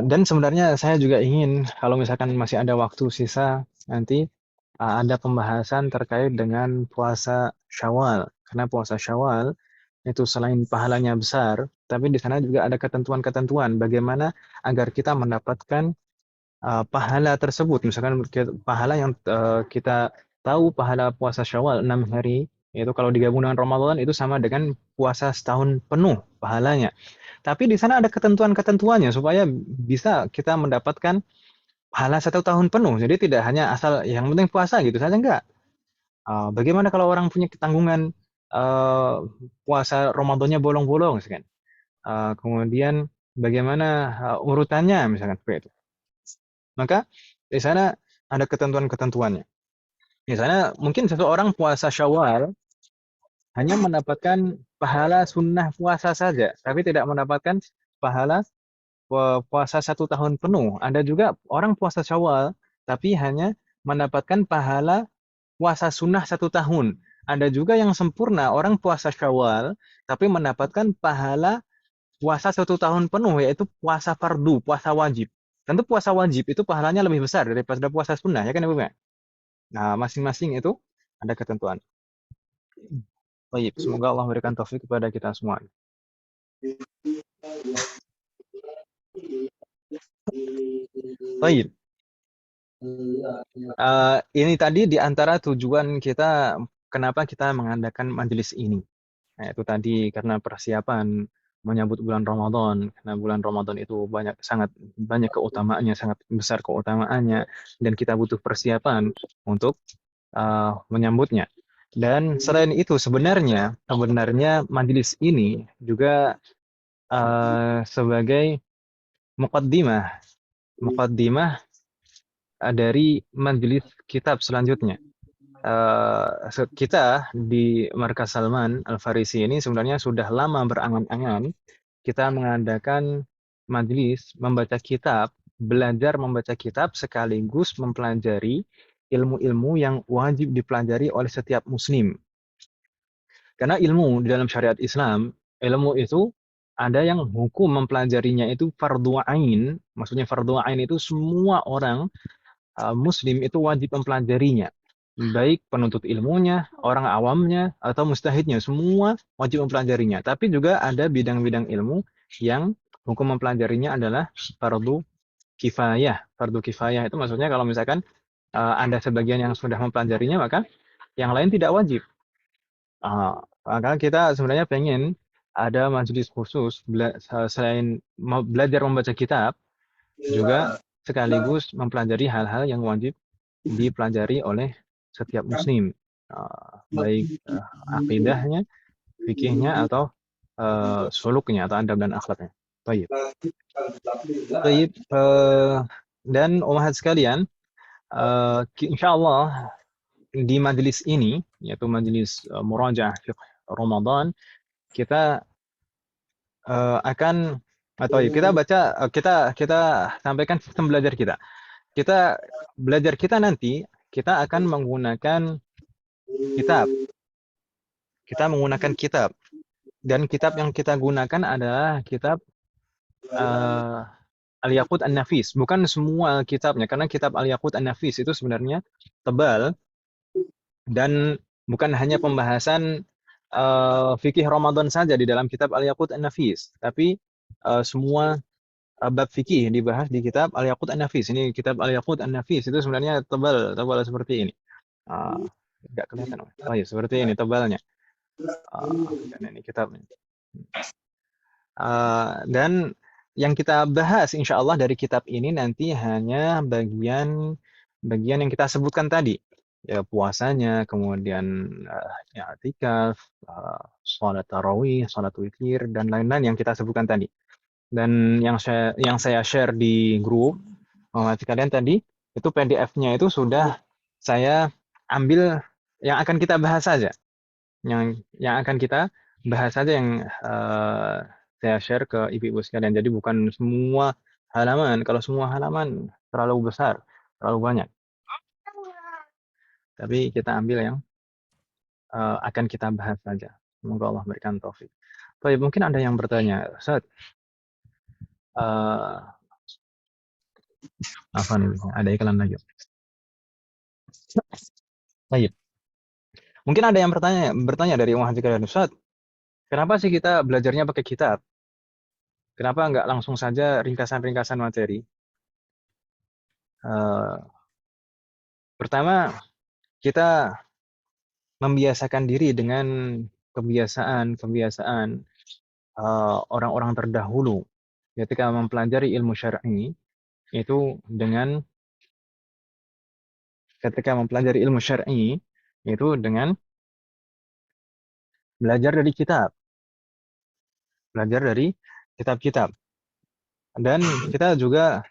Dan sebenarnya saya juga ingin kalau misalkan masih ada waktu sisa nanti ada pembahasan terkait dengan puasa Syawal, karena puasa Syawal itu selain pahalanya besar, tapi di sana juga ada ketentuan-ketentuan bagaimana agar kita mendapatkan pahala tersebut. Misalkan pahala yang kita tahu, pahala puasa Syawal 6 hari itu kalau digabung dengan Ramadan itu sama dengan puasa setahun penuh pahalanya. Tapi di sana ada ketentuan-ketentuannya supaya bisa kita mendapatkan pahala 1 tahun penuh. Jadi tidak hanya asal yang penting puasa gitu saja, enggak. Bagaimana kalau orang punya tanggungan puasa Ramadannya bolong-bolong, misalkan. Kemudian bagaimana urutannya, misalkan seperti itu. Maka di sana ada ketentuan-ketentuannya. Di sana mungkin seseorang puasa Syawal hanya mendapatkan pahala sunnah puasa saja, tapi tidak mendapatkan pahala puasa 1 tahun penuh. Ada juga orang puasa Syawal, tapi hanya mendapatkan pahala puasa sunnah 1 tahun. Ada juga yang sempurna, orang puasa Syawal, tapi mendapatkan pahala puasa 1 tahun penuh, yaitu puasa fardu, puasa wajib. Tentu puasa wajib itu pahalanya lebih besar daripada puasa sunnah, ya kan Ibu? Nah, masing-masing itu ada ketentuan. Baik, semoga Allah memberikan taufik kepada kita semua. Baik. Ini tadi di antara tujuan kita kenapa kita mengadakan majelis ini. Nah, itu tadi karena persiapan menyambut bulan Ramadan. Karena bulan Ramadan itu sangat banyak keutamaannya, sangat besar keutamaannya, dan kita butuh persiapan untuk menyambutnya. Dan selain itu sebenarnya majelis ini juga sebagai muqaddimah dari majelis kitab selanjutnya. Kita di Markas Salman Al-Farisi ini sebenarnya sudah lama berangan-angan kita mengadakan majelis membaca kitab, belajar membaca kitab sekaligus mempelajari ilmu-ilmu yang wajib dipelajari oleh setiap muslim. Karena ilmu di dalam syariat Islam, ilmu itu ada yang hukum mempelajarinya itu fardhu ain. Maksudnya fardhu ain itu semua orang muslim itu wajib mempelajarinya. Baik penuntut ilmunya, orang awamnya, atau mustahidnya, semua wajib mempelajarinya. Tapi juga ada bidang-bidang ilmu yang hukum mempelajarinya adalah fardu kifayah. Fardu kifayah itu maksudnya kalau misalkan ada sebagian yang sudah mempelajarinya, maka yang lain tidak wajib. Maka kita sebenarnya pengen ada majelis khusus selain belajar membaca kitab, juga sekaligus mempelajari hal-hal yang wajib dipelajari oleh setiap muslim, baik akidahnya, fikihnya, atau suluknya atau adab dan akhlaknya. Baik. Baik. Dan umat sekalian, insya Allah di majelis ini, yaitu majelis murajaah fiqh Ramadan, kita akan atau kita baca kita sampaikan sistem belajar kita. Kita belajar kita nanti kita akan menggunakan kitab. Kita menggunakan kitab. Dan kitab yang kita gunakan adalah kitab Al-Yaqut An-Nafis. Bukan semua kitabnya, karena kitab Al-Yaqut An-Nafis itu sebenarnya tebal dan bukan hanya pembahasan fikih Ramadan saja di dalam kitab Al-Yaqut An-Nafis, tapi semua bab fikih dibahas di kitab Al-Yaqut An-Nafis. Ini kitab Al-Yaqut An-Nafis itu sebenarnya tebal seperti ini. Enggak kelihatan. Oh ya, seperti ini tebalnya. Dan ini kitabnya. Dan yang kita bahas insya Allah dari kitab ini nanti hanya bagian yang kita sebutkan tadi. Ya, puasanya, kemudian i'tikaf, salat tarawih, salat witir, dan lain-lain yang kita sebutkan tadi. Dan yang saya share di grup kalian tadi, itu PDF-nya itu sudah saya ambil yang akan kita bahas saja. Yang akan kita bahas saja yang saya share ke ibu-ibu sekalian. Jadi bukan semua halaman. Kalau semua halaman terlalu besar, terlalu banyak. Tapi kita ambil yang akan kita bahas saja. Semoga Allah berikan taufik. Baik, mungkin ada yang bertanya, Ustaz, apa nih? Ada iklan lagi. Baik. Mungkin ada yang bertanya dari umat sekalian, Ustaz, kenapa sih kita belajarnya pakai kitab? Kenapa nggak langsung saja ringkasan-ringkasan materi? Pertama, kita membiasakan diri dengan kebiasaan orang-orang terdahulu ketika mempelajari ilmu syar'i itu dengan belajar dari kitab-kitab. Dan kita juga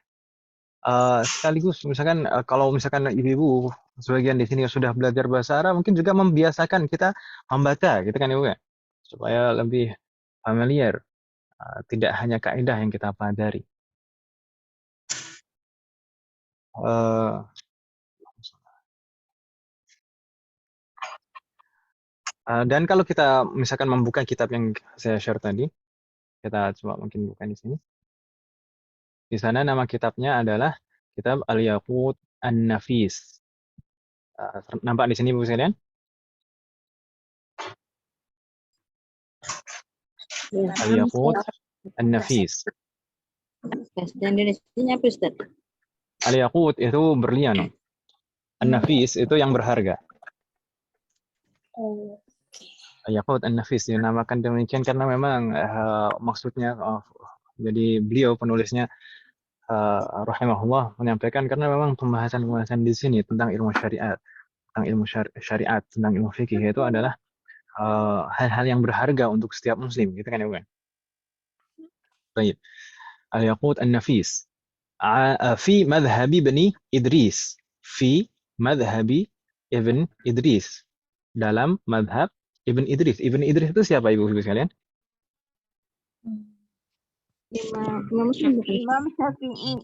sekaligus misalkan kalau misalkan ibu-ibu sebagian di sini sudah belajar bahasa Arab, mungkin juga membiasakan kita membaca, gitu kan Ibu ya, supaya lebih familiar, tidak hanya kaidah yang kita pelajari. Dan kalau kita misalkan membuka kitab yang saya share tadi, kita coba mungkin buka di sini. Di sana nama kitabnya adalah kitab Al-Yaqut An-Nafis. Nampak di sini Bu sekalian? Al-Yaqut An-Nafis. Al-Yaqut itu berlian. An-Nafis itu yang berharga. Al-Yaqut An-Nafis dinamakan demikian karena memang maksudnya jadi beliau penulisnya rahimahullah menyampaikan karena memang pembahasan di sini tentang ilmu syariat, tentang ilmu fikih itu adalah hal-hal yang berharga untuk setiap muslim, gitu kan ya bukan? Baik. Al-Yaqut An-Nafis fi madhhabi Ibn Idris. Fi madhhabi Ibn Idris. Dalam madhab Ibn Idris. Ibn Idris itu siapa ibu-ibu sekalian? Imam Syafi'i.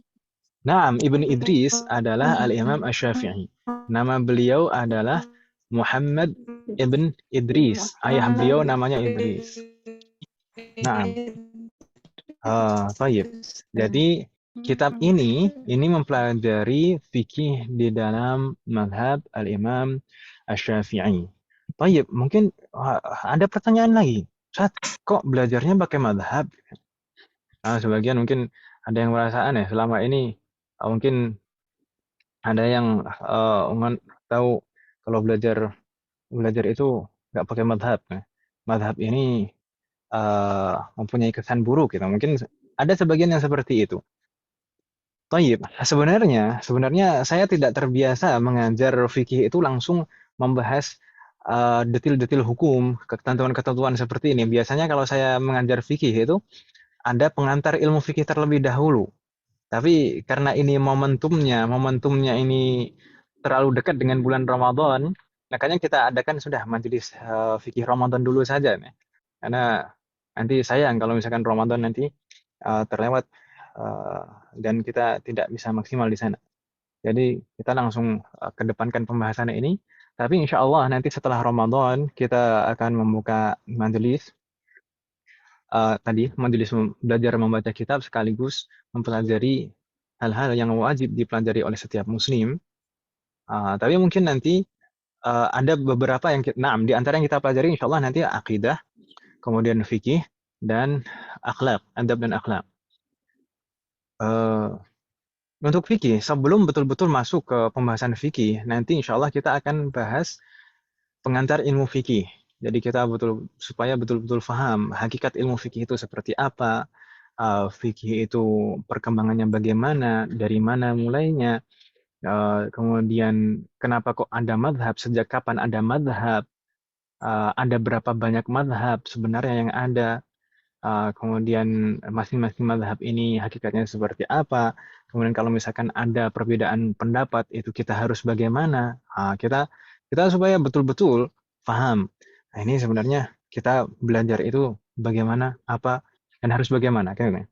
Naam, Ibn Idris adalah Al-Imam Asy-Syafi'i. Nama beliau adalah Muhammad Ibn Idris. Ayah beliau namanya Idris. Naam. Taib. Jadi kitab ini mempelajari fikih di dalam mazhab al-Imam Asy-Syafi'i. Taib, mungkin ada pertanyaan lagi. Ustaz, kok belajarnya pakai mazhab? Sebagian mungkin ada yang merasa aneh selama ini. Mungkin ada yang tahu kalau belajar itu nggak pakai madhab. Madhab ini mempunyai kesan buruk gitu. Mungkin ada sebagian yang seperti itu. Taib. Sebenarnya saya tidak terbiasa mengajar fikih itu langsung membahas detil-detil hukum, ketentuan-ketentuan seperti ini. Biasanya kalau saya mengajar fikih itu ada pengantar ilmu fikih terlebih dahulu. Tapi karena ini momentumnya ini terlalu dekat dengan bulan Ramadan, makanya kita adakan sudah majelis fikih Ramadan dulu saja nih. Karena nanti sayang kalau misalkan Ramadan nanti terlewat dan kita tidak bisa maksimal di sana. Jadi kita langsung kedepankan pembahasan ini. Tapi insya Allah nanti setelah Ramadan kita akan membuka majelis majelis belajar membaca kitab sekaligus mempelajari hal-hal yang wajib dipelajari oleh setiap muslim. Tapi mungkin nanti ada beberapa yang di antara yang kita pelajari insya Allah nanti akidah, kemudian fikih dan akhlak, adab dan akhlak. Untuk fikih, sebelum betul-betul masuk ke pembahasan fikih, nanti insya Allah kita akan bahas pengantar ilmu fikih. Jadi kita supaya betul-betul paham hakikat ilmu fikih itu seperti apa, fikih itu perkembangannya bagaimana, dari mana mulainya, kemudian kenapa kok ada madhab, sejak kapan ada madhab, ada berapa banyak madhab sebenarnya yang ada, kemudian masing-masing madhab ini hakikatnya seperti apa, kemudian kalau misalkan ada perbedaan pendapat itu kita harus bagaimana, kita supaya betul-betul paham. Nah, ini sebenarnya kita belajar itu bagaimana, apa, dan harus bagaimana, kayaknya.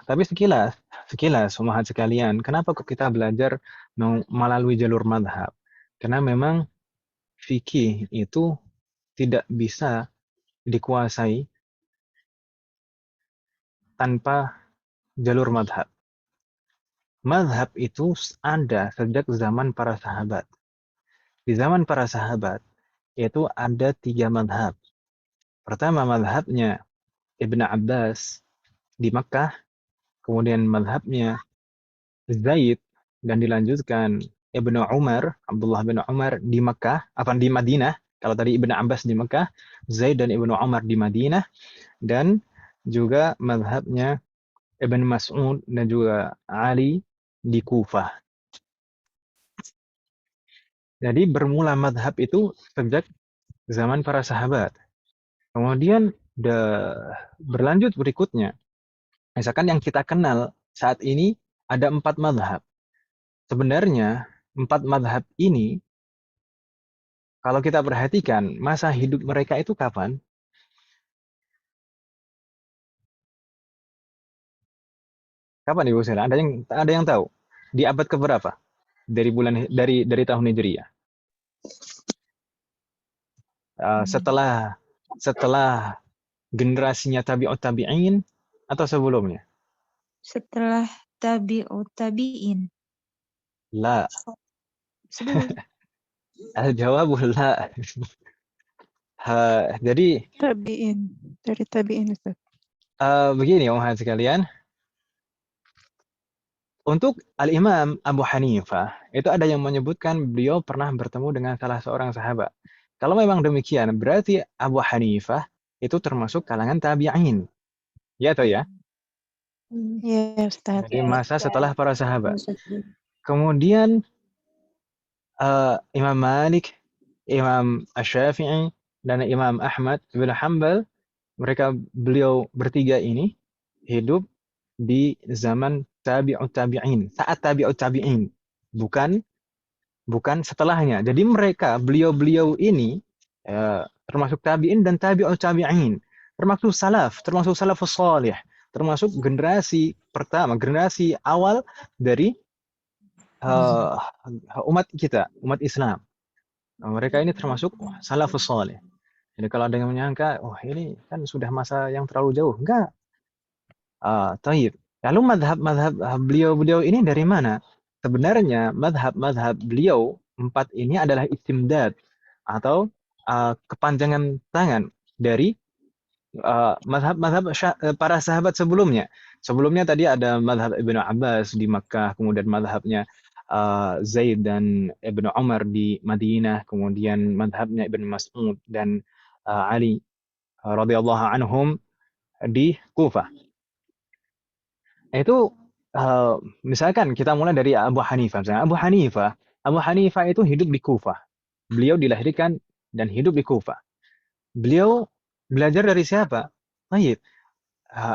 Tapi sekilas, umahat sekalian, kenapa kok kita belajar melalui jalur madhab? Karena memang fikih itu tidak bisa dikuasai tanpa jalur madhab. Madhab itu ada sejak zaman para sahabat. Di zaman para sahabat, itu ada 3 madhab. Pertama madhabnya Ibn Abbas di Makkah, kemudian madhabnya Zaid, dan dilanjutkan Ibnu Umar, Abdullah bin Umar di Makkah, di Madinah. Kalau tadi Ibn Abbas di Makkah, Zaid dan Ibnu Umar di Madinah, dan juga madhabnya Ibn Mas'ud dan juga Ali di Kufah. Jadi bermula madhab itu sejak zaman para sahabat. Kemudian berlanjut berikutnya. Misalkan yang kita kenal saat ini ada 4 madhab. Sebenarnya 4 madhab ini, kalau kita perhatikan, masa hidup mereka itu kapan? Kapan Ibu Sela? Ada yang tahu? Di abad keberapa? Dari tahun Hijriah. Setelah generasinya tabi'ut tabi'in atau sebelumnya? Setelah tabi'ut tabi'in. La. Sebelum. Al-jawabul la. Jadi Tabi'in. Dari tabi'in Ustaz. begini umat sekalian. Untuk Al-Imam Abu Hanifah, itu ada yang menyebutkan beliau pernah bertemu dengan salah seorang sahabat. Kalau memang demikian, berarti Abu Hanifah itu termasuk kalangan tabi'in. Ya atau ya? Ya Ustaz. Jadi masa setelah para sahabat. Kemudian Imam Malik, Imam Asy-Syafi'i, dan Imam Ahmad bin Hanbal, beliau bertiga ini hidup di zaman tabi'ut tabi'in, saat tabi'ut tabi'in, bukan setelahnya. Jadi beliau ini termasuk tabi'in dan tabi'ut tabi'in, termasuk salafus salih, termasuk generasi pertama, generasi awal dari umat Islam. Mereka ini termasuk salafus salih. Jadi kalau ada yang menyangka, oh ini kan sudah masa yang terlalu jauh. Enggak. Taib. Lalu madhab beliau-beliau ini dari mana? Sebenarnya madhab beliau empat ini adalah istimdad atau kepanjangan tangan dari madhab para sahabat sebelumnya. Sebelumnya tadi ada madhab Ibnu Abbas di Makkah, kemudian madhabnya Zaid dan Ibnu Umar di Madinah, kemudian madhabnya Ibnu Mas'ud dan Ali radhiyallahu anhum di Kufah. Itu misalkan kita mulai dari Abu Hanifah. Misalnya Abu Hanifah itu hidup di Kufah. Beliau dilahirkan dan hidup di Kufah. Beliau belajar dari siapa? Baik,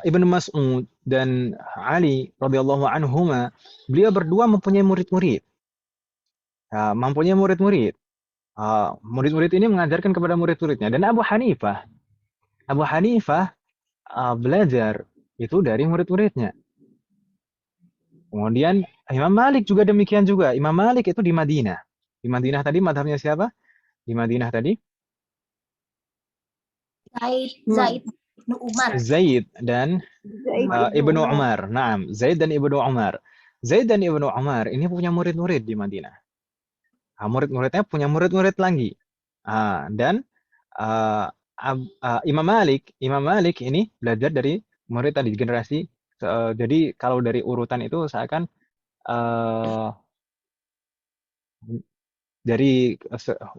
Ibnu Mas'ud dan Ali radhiyallahu anhuma, beliau berdua mempunyai murid-murid. Mempunyai murid-murid. Murid-murid ini mengajarkan kepada murid-muridnya. Dan Abu Hanifah belajar itu dari murid-muridnya. Kemudian Imam Malik juga demikian juga. Imam Malik itu di Madinah. Di Madinah tadi madhabnya siapa? Di Madinah tadi Zaid bin Umar. Zaid dan Ibnu Umar. Naam, Zaid dan Ibnu Umar. Zaid dan Ibnu Umar ini punya murid-murid di Madinah. Murid-muridnya punya murid-murid lagi. Dan Imam Malik ini belajar dari murid tadi generasi. Jadi kalau dari urutan itu seakan dari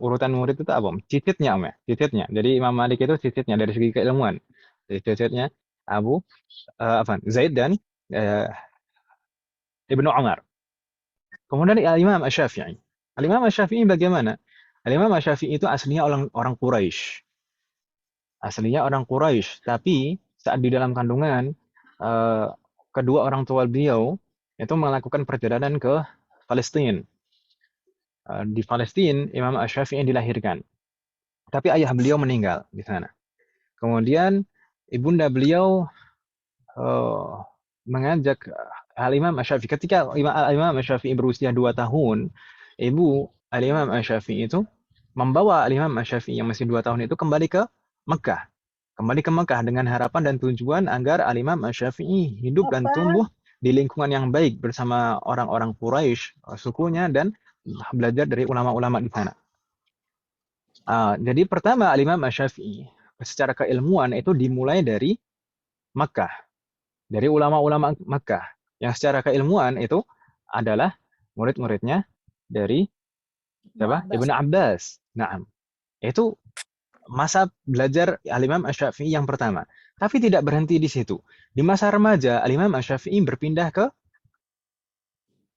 urutan murid itu apa? Cicitnya, Om ya. Cicitnya. Jadi Imam Malik itu cicitnya dari segi keilmuan. Jadi cicitnya Zaid dan Ibnu Umar. Kemudian Al-Imam Asy-Syafi'i. Al-Imam Asy-Syafi'i bagaimana? Al-Imam Asy-Syafi'i itu aslinya orang Quraisy. Aslinya orang Quraisy, tapi saat di dalam kandungan kedua orang tua beliau itu melakukan perjalanan ke Palestina. Di Palestina Imam Asy-Syafi'i dilahirkan. Tapi ayah beliau meninggal di sana. Kemudian ibunda beliau mengajak Al-Imam Asy-Syafi'i. Ketika Al-Imam Asy-Syafi'i berusia 2 tahun, ibu Al-Imam Asy-Syafi'i itu membawa Al-Imam Asy-Syafi'i yang masih 2 tahun itu kembali ke Mekah. Kembali ke Mekah dengan harapan dan tujuan agar Al-Imam Asy-Syafi'i hidup dan tumbuh di lingkungan yang baik bersama orang-orang Quraisy, sukunya, dan belajar dari ulama-ulama di sana. Jadi pertama Al-Imam Asy-Syafi'i secara keilmuan itu dimulai dari Mekah, dari ulama-ulama Mekah yang secara keilmuan itu adalah murid-muridnya dari siapa? Ibnu Abbas. Nah, itu masa belajar Al-Imam Asy-Syafi'i yang pertama. Tapi tidak berhenti di situ. Di masa remaja, Al-Imam Asy-Syafi'i berpindah ke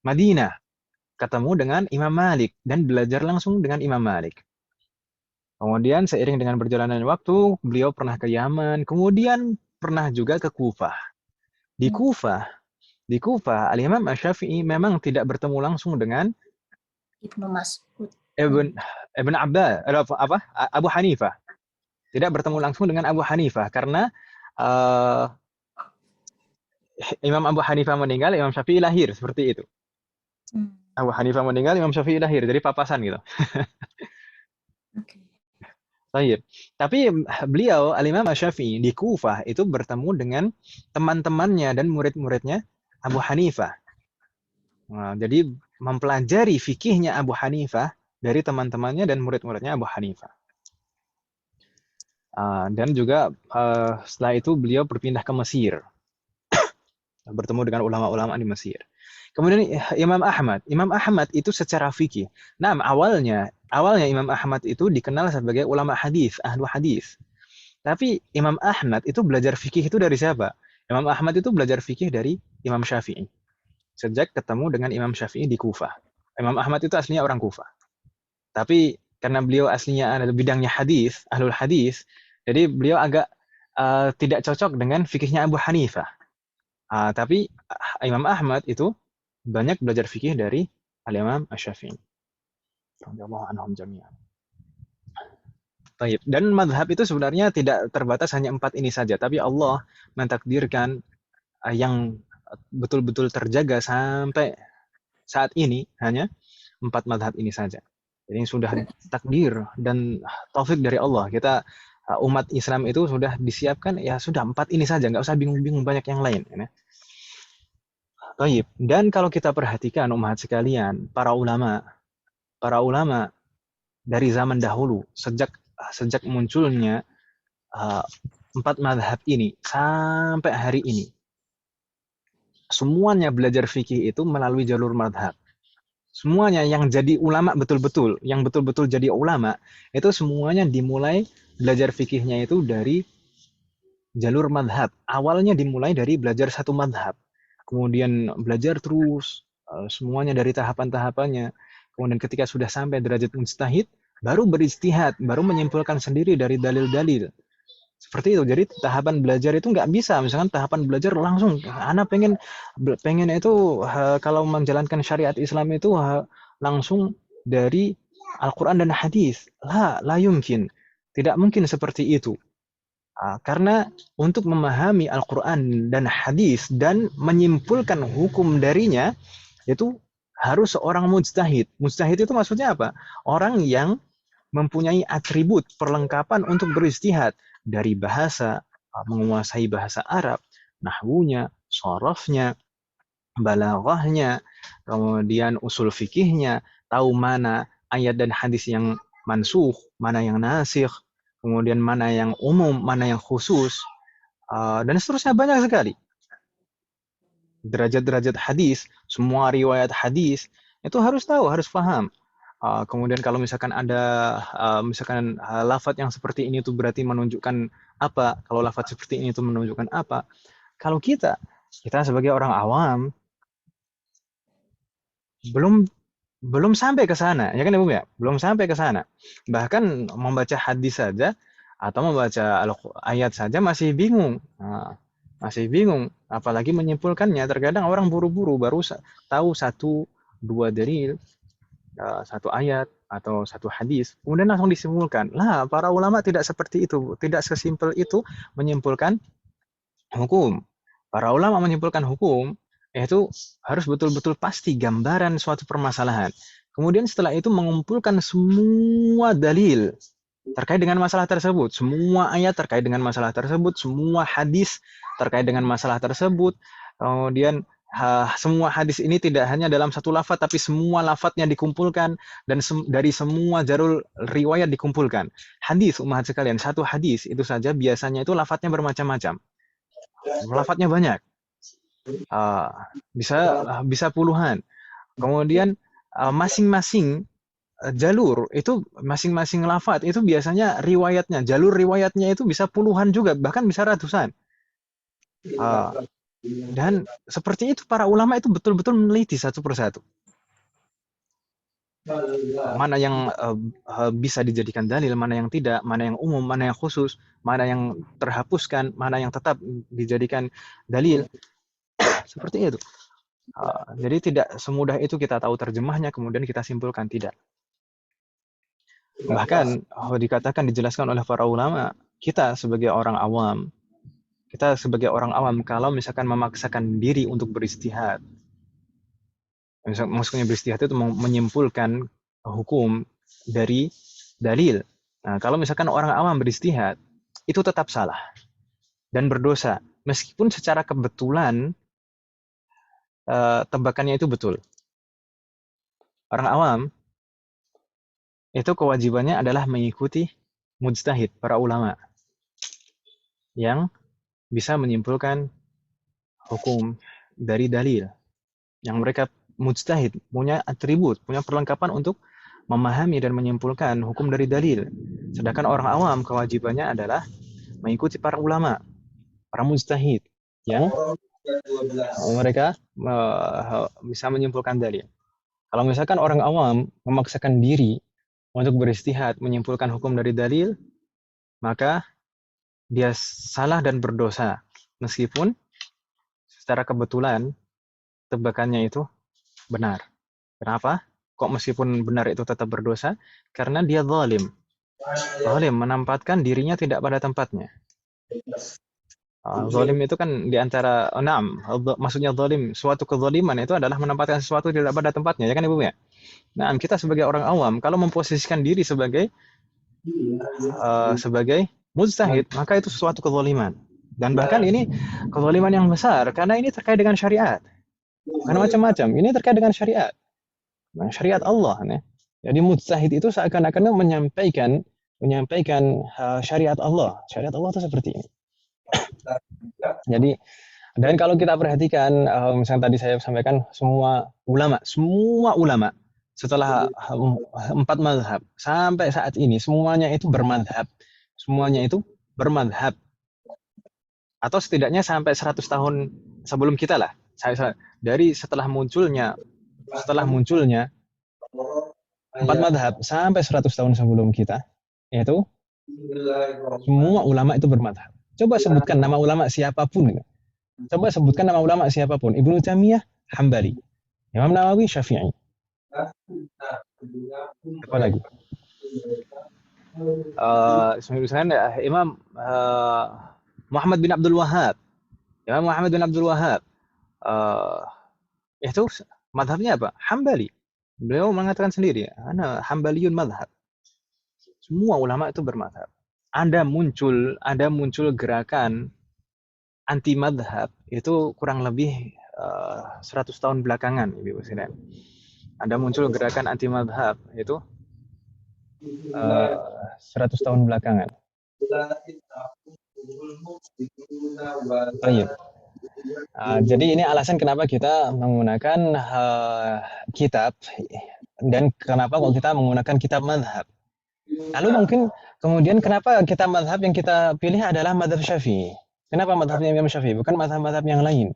Madinah, ketemu dengan Imam Malik dan belajar langsung dengan Imam Malik. Kemudian seiring dengan berjalannya waktu, beliau pernah ke Yaman, kemudian pernah juga ke Kufah. Di Kufah, Al-Imam Asy-Syafi'i memang tidak bertemu langsung dengan Ibnu Mas'ud. Ibn Abbas, Abu Hanifah. Tidak bertemu langsung dengan Abu Hanifah karena Imam Abu Hanifah meninggal, Imam Syafi'i lahir, seperti itu. Abu Hanifah meninggal, Imam Syafi'i lahir, jadi papasan gitu. Baik. Tapi beliau Al-Imam Asy-Syafi'i di Kufah itu bertemu dengan teman-temannya dan murid-muridnya Abu Hanifah. Jadi mempelajari fikihnya Abu Hanifah dari teman-temannya dan murid-muridnya Abu Hanifah. Dan juga setelah itu beliau berpindah ke Mesir. Bertemu dengan ulama-ulama di Mesir. Kemudian Imam Ahmad itu secara fikih. Nah, awalnya Imam Ahmad itu dikenal sebagai ulama hadis, ahlu hadis. Tapi Imam Ahmad itu belajar fikih itu dari siapa? Imam Ahmad itu belajar fikih dari Imam Syafi'i. Sejak ketemu dengan Imam Syafi'i di Kufah. Imam Ahmad itu aslinya orang Kufah. Tapi karena beliau aslinya ada bidangnya hadis, ahlul hadis, jadi beliau agak tidak cocok dengan fikihnya Abu Hanifah. Tapi Imam Ahmad itu banyak belajar fikih dari Al-Imam Asy-Syafi'i. Radhiyallahu anhum jami'an. Baik. Dan mazhab itu sebenarnya tidak terbatas hanya 4 ini saja, tapi Allah mentakdirkan yang betul-betul terjaga sampai saat ini hanya 4 mazhab ini saja. Jadi sudah takdir dan taufik dari Allah. Kita umat Islam itu sudah disiapkan, ya sudah 4 ini saja, nggak usah bingung-bingung banyak yang lain. Ya. Baik. Dan kalau kita perhatikan umat sekalian, para ulama dari zaman dahulu, sejak munculnya 4 mazhab ini sampai hari ini, semuanya belajar fikih itu melalui jalur mazhab. Semuanya yang jadi ulama betul-betul, yang betul-betul jadi ulama, itu semuanya dimulai belajar fikihnya itu dari jalur mazhab. Awalnya dimulai dari belajar satu mazhab. Kemudian belajar terus, semuanya dari tahapan-tahapannya. Kemudian ketika sudah sampai derajat mujtahid, baru beristihad, baru menyimpulkan sendiri dari dalil-dalil. Seperti itu. Jadi tahapan belajar itu nggak bisa. Misalkan tahapan belajar langsung, anak pengen itu kalau menjalankan syariat Islam itu langsung dari Al-Quran dan hadis. La yumkin. Tidak mungkin seperti itu. Karena untuk memahami Al-Quran dan hadis dan menyimpulkan hukum darinya, itu harus seorang mujtahid. Mujtahid itu maksudnya apa? Orang yang mempunyai atribut perlengkapan untuk beristihad dari bahasa, menguasai bahasa Arab, nahwunya, sharafnya, balaghahnya, kemudian usul fikihnya, tahu mana ayat dan hadis yang mansukh, mana yang nasikh, kemudian mana yang umum, mana yang khusus, dan seterusnya banyak sekali. Derajat-derajat hadis, semua riwayat hadis, itu harus tahu, harus paham. Kemudian kalau misalkan ada lafaz yang seperti ini itu berarti menunjukkan apa, kalau lafaz seperti ini itu menunjukkan apa. Kalau kita sebagai orang awam belum sampai ke sana, ya kan Ibu ya? Belum sampai ke sana. Bahkan membaca hadis saja atau membaca ayat saja masih bingung. Masih bingung, apalagi menyimpulkannya. Terkadang orang buru-buru baru tahu 1-2 dalil, satu ayat atau satu hadis, kemudian langsung disimpulkan. Lah, para ulama tidak seperti itu, tidak sesimpel itu menyimpulkan hukum. Para ulama menyimpulkan hukum itu harus betul-betul pasti gambaran suatu permasalahan. Kemudian setelah itu mengumpulkan semua dalil terkait dengan masalah tersebut, semua ayat terkait dengan masalah tersebut, semua hadis terkait dengan masalah tersebut. Kemudian semua hadis ini tidak hanya dalam satu lafaz, tapi semua lafaznya dikumpulkan dan dari semua jalur riwayat dikumpulkan. Hadis, umat sekalian, satu hadis itu saja biasanya itu lafaznya bermacam-macam. Lafaznya banyak, bisa puluhan. Kemudian masing-masing jalur itu, masing-masing lafaz itu biasanya riwayatnya, jalur riwayatnya itu bisa puluhan juga, bahkan bisa ratusan. Dan seperti itu para ulama itu betul-betul meneliti satu persatu. Mana yang bisa dijadikan dalil, mana yang tidak, mana yang umum, mana yang khusus, mana yang terhapuskan, mana yang tetap dijadikan dalil. Seperti itu. Jadi tidak semudah itu kita tahu terjemahnya kemudian kita simpulkan, tidak. Bahkan dikatakan, dijelaskan oleh para ulama, kita sebagai orang awam kalau misalkan memaksakan diri untuk beristihad, maksudnya beristihad itu menyimpulkan hukum dari dalil. Nah, kalau misalkan orang awam beristihad, itu tetap salah dan berdosa, meskipun secara kebetulan tebakannya itu betul. Orang awam itu kewajibannya adalah mengikuti mujtahid, para ulama yang bisa menyimpulkan hukum dari dalil, yang mereka mujtahid, punya atribut, punya perlengkapan untuk memahami dan menyimpulkan hukum dari dalil. Sedangkan orang awam kewajibannya adalah mengikuti para ulama, para mujtahid yang mereka bisa menyimpulkan dalil. Kalau misalkan orang awam memaksakan diri untuk beristihad menyimpulkan hukum dari dalil, maka dia salah dan berdosa, meskipun secara kebetulan tebakannya itu benar. Kenapa? Kok meskipun benar itu tetap berdosa? Karena dia zalim. Zalim menempatkan dirinya tidak pada tempatnya. Zalim itu kan diantara maksudnya zalim, suatu kezaliman itu adalah menempatkan sesuatu tidak pada tempatnya, ya kan Ibu ya? Nah, kita sebagai orang awam kalau memposisikan diri sebagai mujtahid, maka itu suatu kezaliman. Dan bahkan ini kezaliman yang besar karena ini terkait dengan syariat. Bukan macam-macam, ini terkait dengan syariat. Nah, syariat Allah nih. Jadi mujtahid itu seakan-akan menyampaikan syariat Allah. Syariat Allah itu seperti ini. Jadi dan kalau kita perhatikan misalnya tadi saya sampaikan semua ulama setelah 4 mazhab sampai saat ini semuanya itu bermadhab. Semuanya itu bermadhab. Atau setidaknya sampai 100 tahun sebelum kita lah. Dari setelah munculnya 4 madhab sampai 100 tahun sebelum kita, yaitu semua ulama itu bermadhab. Coba sebutkan nama ulama siapapun. Ibnu Taimiyah Hambali, Imam Nawawi Syafi'i. Apa lagi? Misalnya Imam Muhammad bin Abdul Wahhab. Itu madhabnya apa? Hambali. Beliau mengatakan sendiri, ana Hambaliyun madhab. Semua ulama itu bermadhab. Ada muncul gerakan anti madhab itu kurang lebih 100 tahun belakangan, Ibu sekalian. Ada muncul gerakan anti madhab itu 100 tahun belakangan. Baik. Jadi ini alasan kenapa kita menggunakan kitab dan kenapa kok kita menggunakan kitab madhab. Lalu mungkin kemudian kenapa kitab madhab yang kita pilih adalah madhab Syafi'i? Kenapa madhabnya Imam Syafi'i? Bukan madhab-madhab yang lain.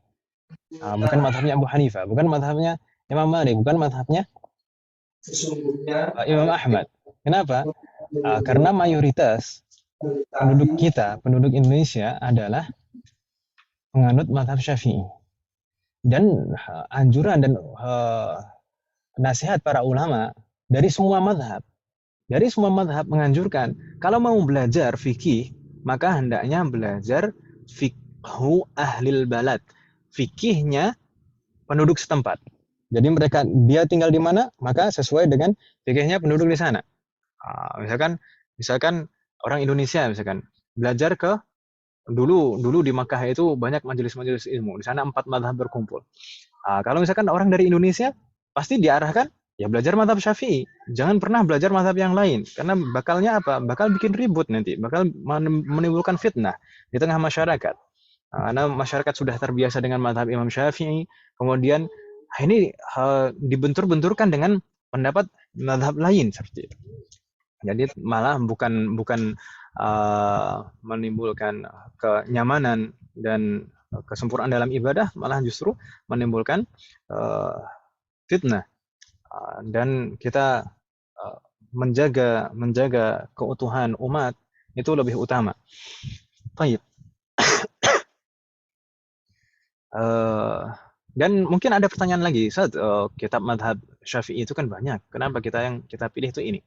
Bukan madhabnya Abu Hanifah, bukan madhabnya Imam Malik, bukan madhabnya Imam Ahmad. Kenapa? Karena mayoritas penduduk Indonesia adalah penganut madhab Syafi'i. Dan anjuran dan nasihat para ulama dari semua madhab menganjurkan kalau mau belajar fikih maka hendaknya belajar fikhu ahlil balad, fikihnya penduduk setempat. Jadi dia tinggal di mana maka sesuai dengan fikihnya penduduk di sana. Misalkan orang Indonesia belajar ke dulu di Makkah itu banyak majelis-majelis ilmu. Di sana 4 mazhab berkumpul. Kalau misalkan orang dari Indonesia pasti diarahkan ya belajar mazhab Syafi'i. Jangan pernah belajar mazhab yang lain karena bakalnya apa? Bakal bikin ribut nanti, bakal menimbulkan fitnah di tengah masyarakat. Karena masyarakat sudah terbiasa dengan mazhab Imam Syafi'i, kemudian ini dibentur-benturkan dengan pendapat mazhab lain seperti itu. Jadi malah bukan menimbulkan kenyamanan dan kesempurnaan dalam ibadah, malah justru menimbulkan fitnah. Dan kita menjaga keutuhan umat itu lebih utama. Baik. Dan mungkin ada pertanyaan lagi, Ustaz, kitab madhab Syafi'i itu kan banyak. Kenapa kita pilih itu ini?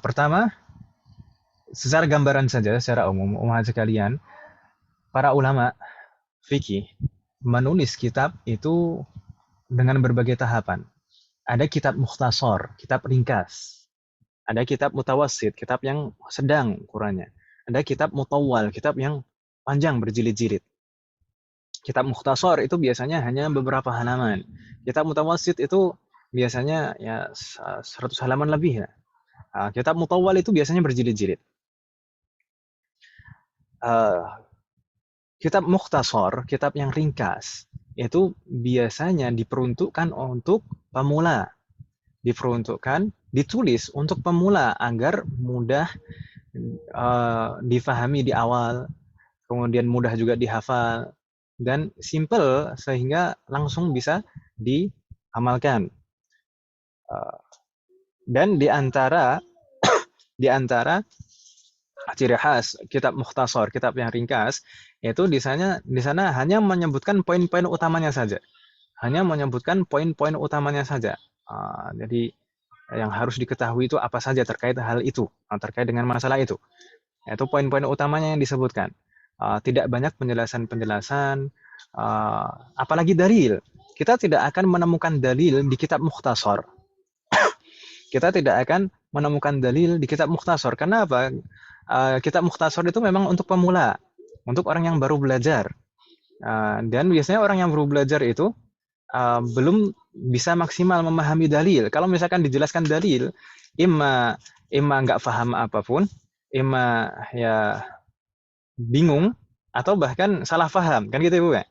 Pertama, secara gambaran saja, secara umum, umat sekalian, para ulama fikih menulis kitab itu dengan berbagai tahapan. Ada kitab mukhtasar, kitab ringkas. Ada kitab mutawassit, kitab yang sedang ukurannya. Ada kitab mutawwal, kitab yang panjang berjilid-jilid. Kitab mukhtasar itu biasanya hanya beberapa halaman. Kitab mutawassit itu biasanya ya 100 halaman lebih ya. Kitab mutawwal itu biasanya berjilid-jilid. Kitab mukhtasar, kitab yang ringkas, itu biasanya diperuntukkan untuk pemula. Ditulis untuk pemula agar mudah difahami di awal, kemudian mudah juga dihafal, dan simple sehingga langsung bisa diamalkan. Dan di antara ciri khas kitab mukhtasar, kitab yang ringkas, itu di sana hanya menyebutkan poin-poin utamanya saja. Jadi yang harus diketahui itu apa saja terkait hal itu, terkait dengan masalah itu. Itu poin-poin utamanya yang disebutkan. Tidak banyak penjelasan-penjelasan, apalagi dalil. Kita tidak akan menemukan dalil di kitab mukhtasar. kita tidak akan menemukan dalil di kitab mukhtasar. Karena apa? Kitab mukhtasar itu memang untuk pemula, untuk orang yang baru belajar. Dan biasanya orang yang baru belajar itu belum bisa maksimal memahami dalil. Kalau misalkan dijelaskan dalil, imma nggak paham apapun, imma ya bingung, atau bahkan salah paham, kan gitu Ibu ya?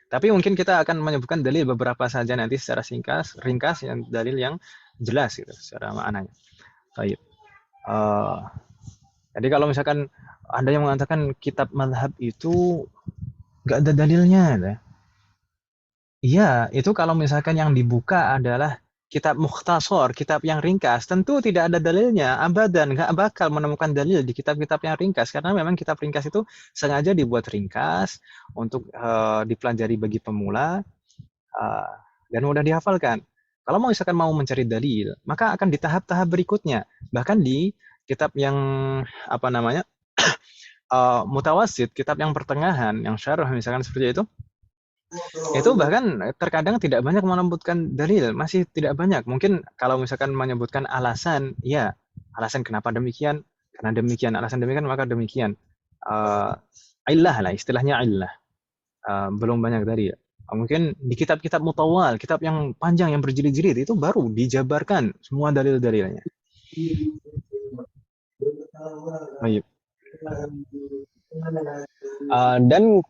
Tapi mungkin kita akan menyebutkan dalil beberapa saja nanti secara ringkas yang dalil yang jelas gitu secara maknanya. Baik. Jadi kalau misalkan ada yang mengatakan kitab mazhab itu nggak ada dalilnya, ya. Iya, itu kalau misalkan yang dibuka adalah kitab mukhtasar, kitab yang ringkas, tentu tidak ada dalilnya, abadan, nggak bakal menemukan dalil di kitab-kitab yang ringkas, karena memang kitab ringkas itu sengaja dibuat ringkas untuk dipelajari bagi pemula dan mudah dihafalkan. Kalau misalkan mau mencari dalil, maka akan di tahap-tahap berikutnya, bahkan di kitab yang apa namanya mutawasid, kitab yang pertengahan, yang syarah misalkan seperti itu bahkan terkadang tidak banyak menyebutkan dalil, masih tidak banyak. Mungkin kalau misalkan menyebutkan alasan, ya alasan kenapa demikian, karena demikian, alasan demikian maka demikian. Illah lah, istilahnya illah. Belum banyak dalil. Mungkin di kitab-kitab mutawal, kitab yang panjang yang berjilid-jilid itu baru dijabarkan semua dalil-dalilnya. Baik. Dan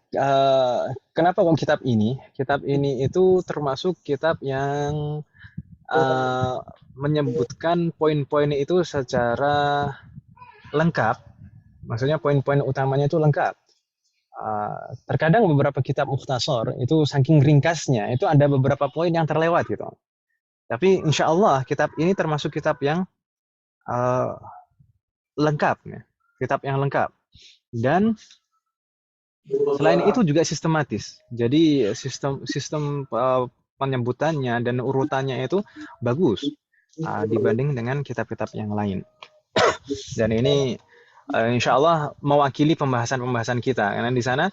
kenapa kok kitab ini? Kitab ini itu termasuk kitab yang menyebutkan poin-poin itu secara lengkap. Maksudnya poin-poin utamanya itu lengkap. Terkadang beberapa kitab mukhtasar itu saking ringkasnya itu ada beberapa poin yang terlewat gitu. Tapi insya Allah kitab ini termasuk kitab yang lengkap, ya. Kitab yang lengkap. Dan selain itu juga sistematis. Jadi sistem penyebutannya dan urutannya itu bagus dibanding dengan kitab-kitab yang lain. Dan ini insya Allah mewakili pembahasan-pembahasan kita. Karena di sana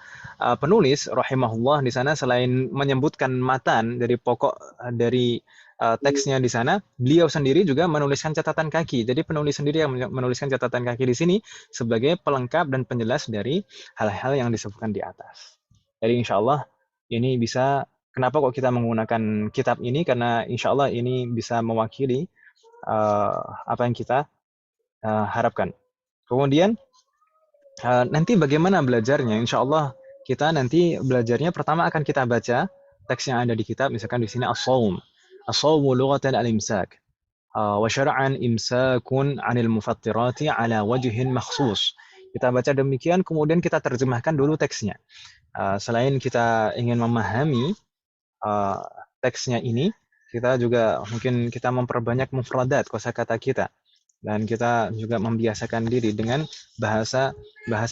penulis rahimahullah di sana selain menyebutkan matan dari pokok dari teksnya di sana, beliau sendiri juga menuliskan catatan kaki. Jadi penulis sendiri yang menuliskan catatan kaki di sini sebagai pelengkap dan penjelas dari hal-hal yang disebutkan di atas. Jadi insya Allah ini bisa, kenapa kok kita menggunakan kitab ini? Karena insya Allah ini bisa mewakili apa yang kita harapkan. Kemudian nanti bagaimana belajarnya? Insya Allah kita nanti belajarnya pertama akan kita baca teks yang ada di kitab. Misalkan di sini as-shaum. As-shawmu lughatan al-imsak. Wa syar'an imsakun 'anil mufattirati 'ala wajhin makhsus. Kita baca demikian, kemudian kita terjemahkan dulu teksnya. Selain kita ingin memahami teksnya ini, kita juga mungkin kita memperbanyak mufradat, kosakata kita. Dan kita juga membiasakan diri dengan bahasa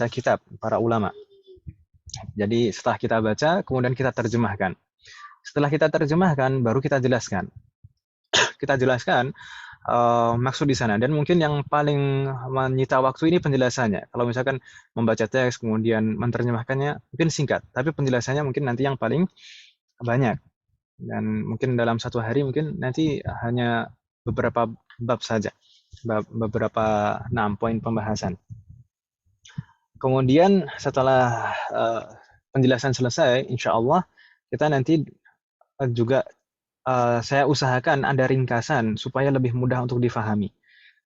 kitab para ulama. Jadi setelah kita baca, kemudian kita terjemahkan. Setelah kita terjemahkan, baru kita jelaskan. Kita jelaskan maksud di sana. Dan mungkin yang paling menyita waktu ini penjelasannya. Kalau misalkan membaca teks, kemudian menerjemahkannya, mungkin singkat. Tapi penjelasannya mungkin nanti yang paling banyak. Dan mungkin dalam satu hari, mungkin nanti hanya beberapa bab saja. Beberapa 6 poin pembahasan. Kemudian setelah penjelasan selesai, insya Allah kita nanti juga saya usahakan ada ringkasan supaya lebih mudah untuk difahami.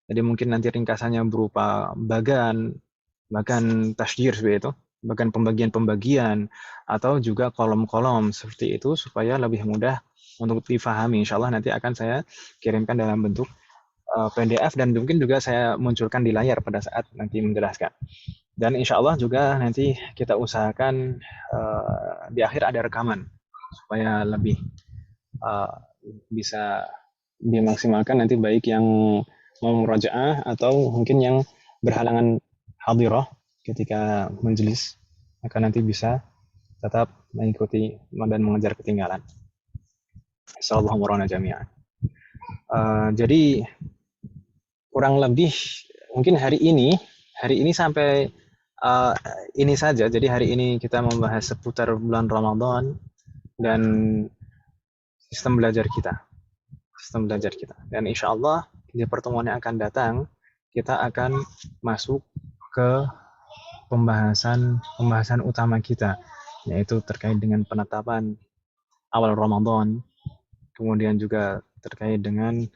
Jadi mungkin nanti ringkasannya berupa bagan tasjir seperti itu, bagan pembagian-pembagian, atau juga kolom-kolom seperti itu supaya lebih mudah untuk difahami. Insya Allah nanti akan saya kirimkan dalam bentuk PDF dan mungkin juga saya munculkan di layar pada saat nanti menjelaskan. Dan insya Allah juga nanti kita usahakan di akhir ada rekaman supaya lebih bisa dimaksimalkan nanti, baik yang mau murajaah atau mungkin yang berhalangan hadirah ketika majelis, maka nanti bisa tetap mengikuti dan mengejar ketinggalan. Sallallahu warana jami'an. Jadi kurang lebih mungkin hari ini sampai ini saja. Jadi hari ini kita membahas seputar bulan Ramadan dan sistem belajar kita. sistem belajar kita. Dan insya Allah di pertemuan yang akan datang kita akan masuk ke pembahasan utama kita, yaitu terkait dengan penetapan awal Ramadan, kemudian juga terkait dengan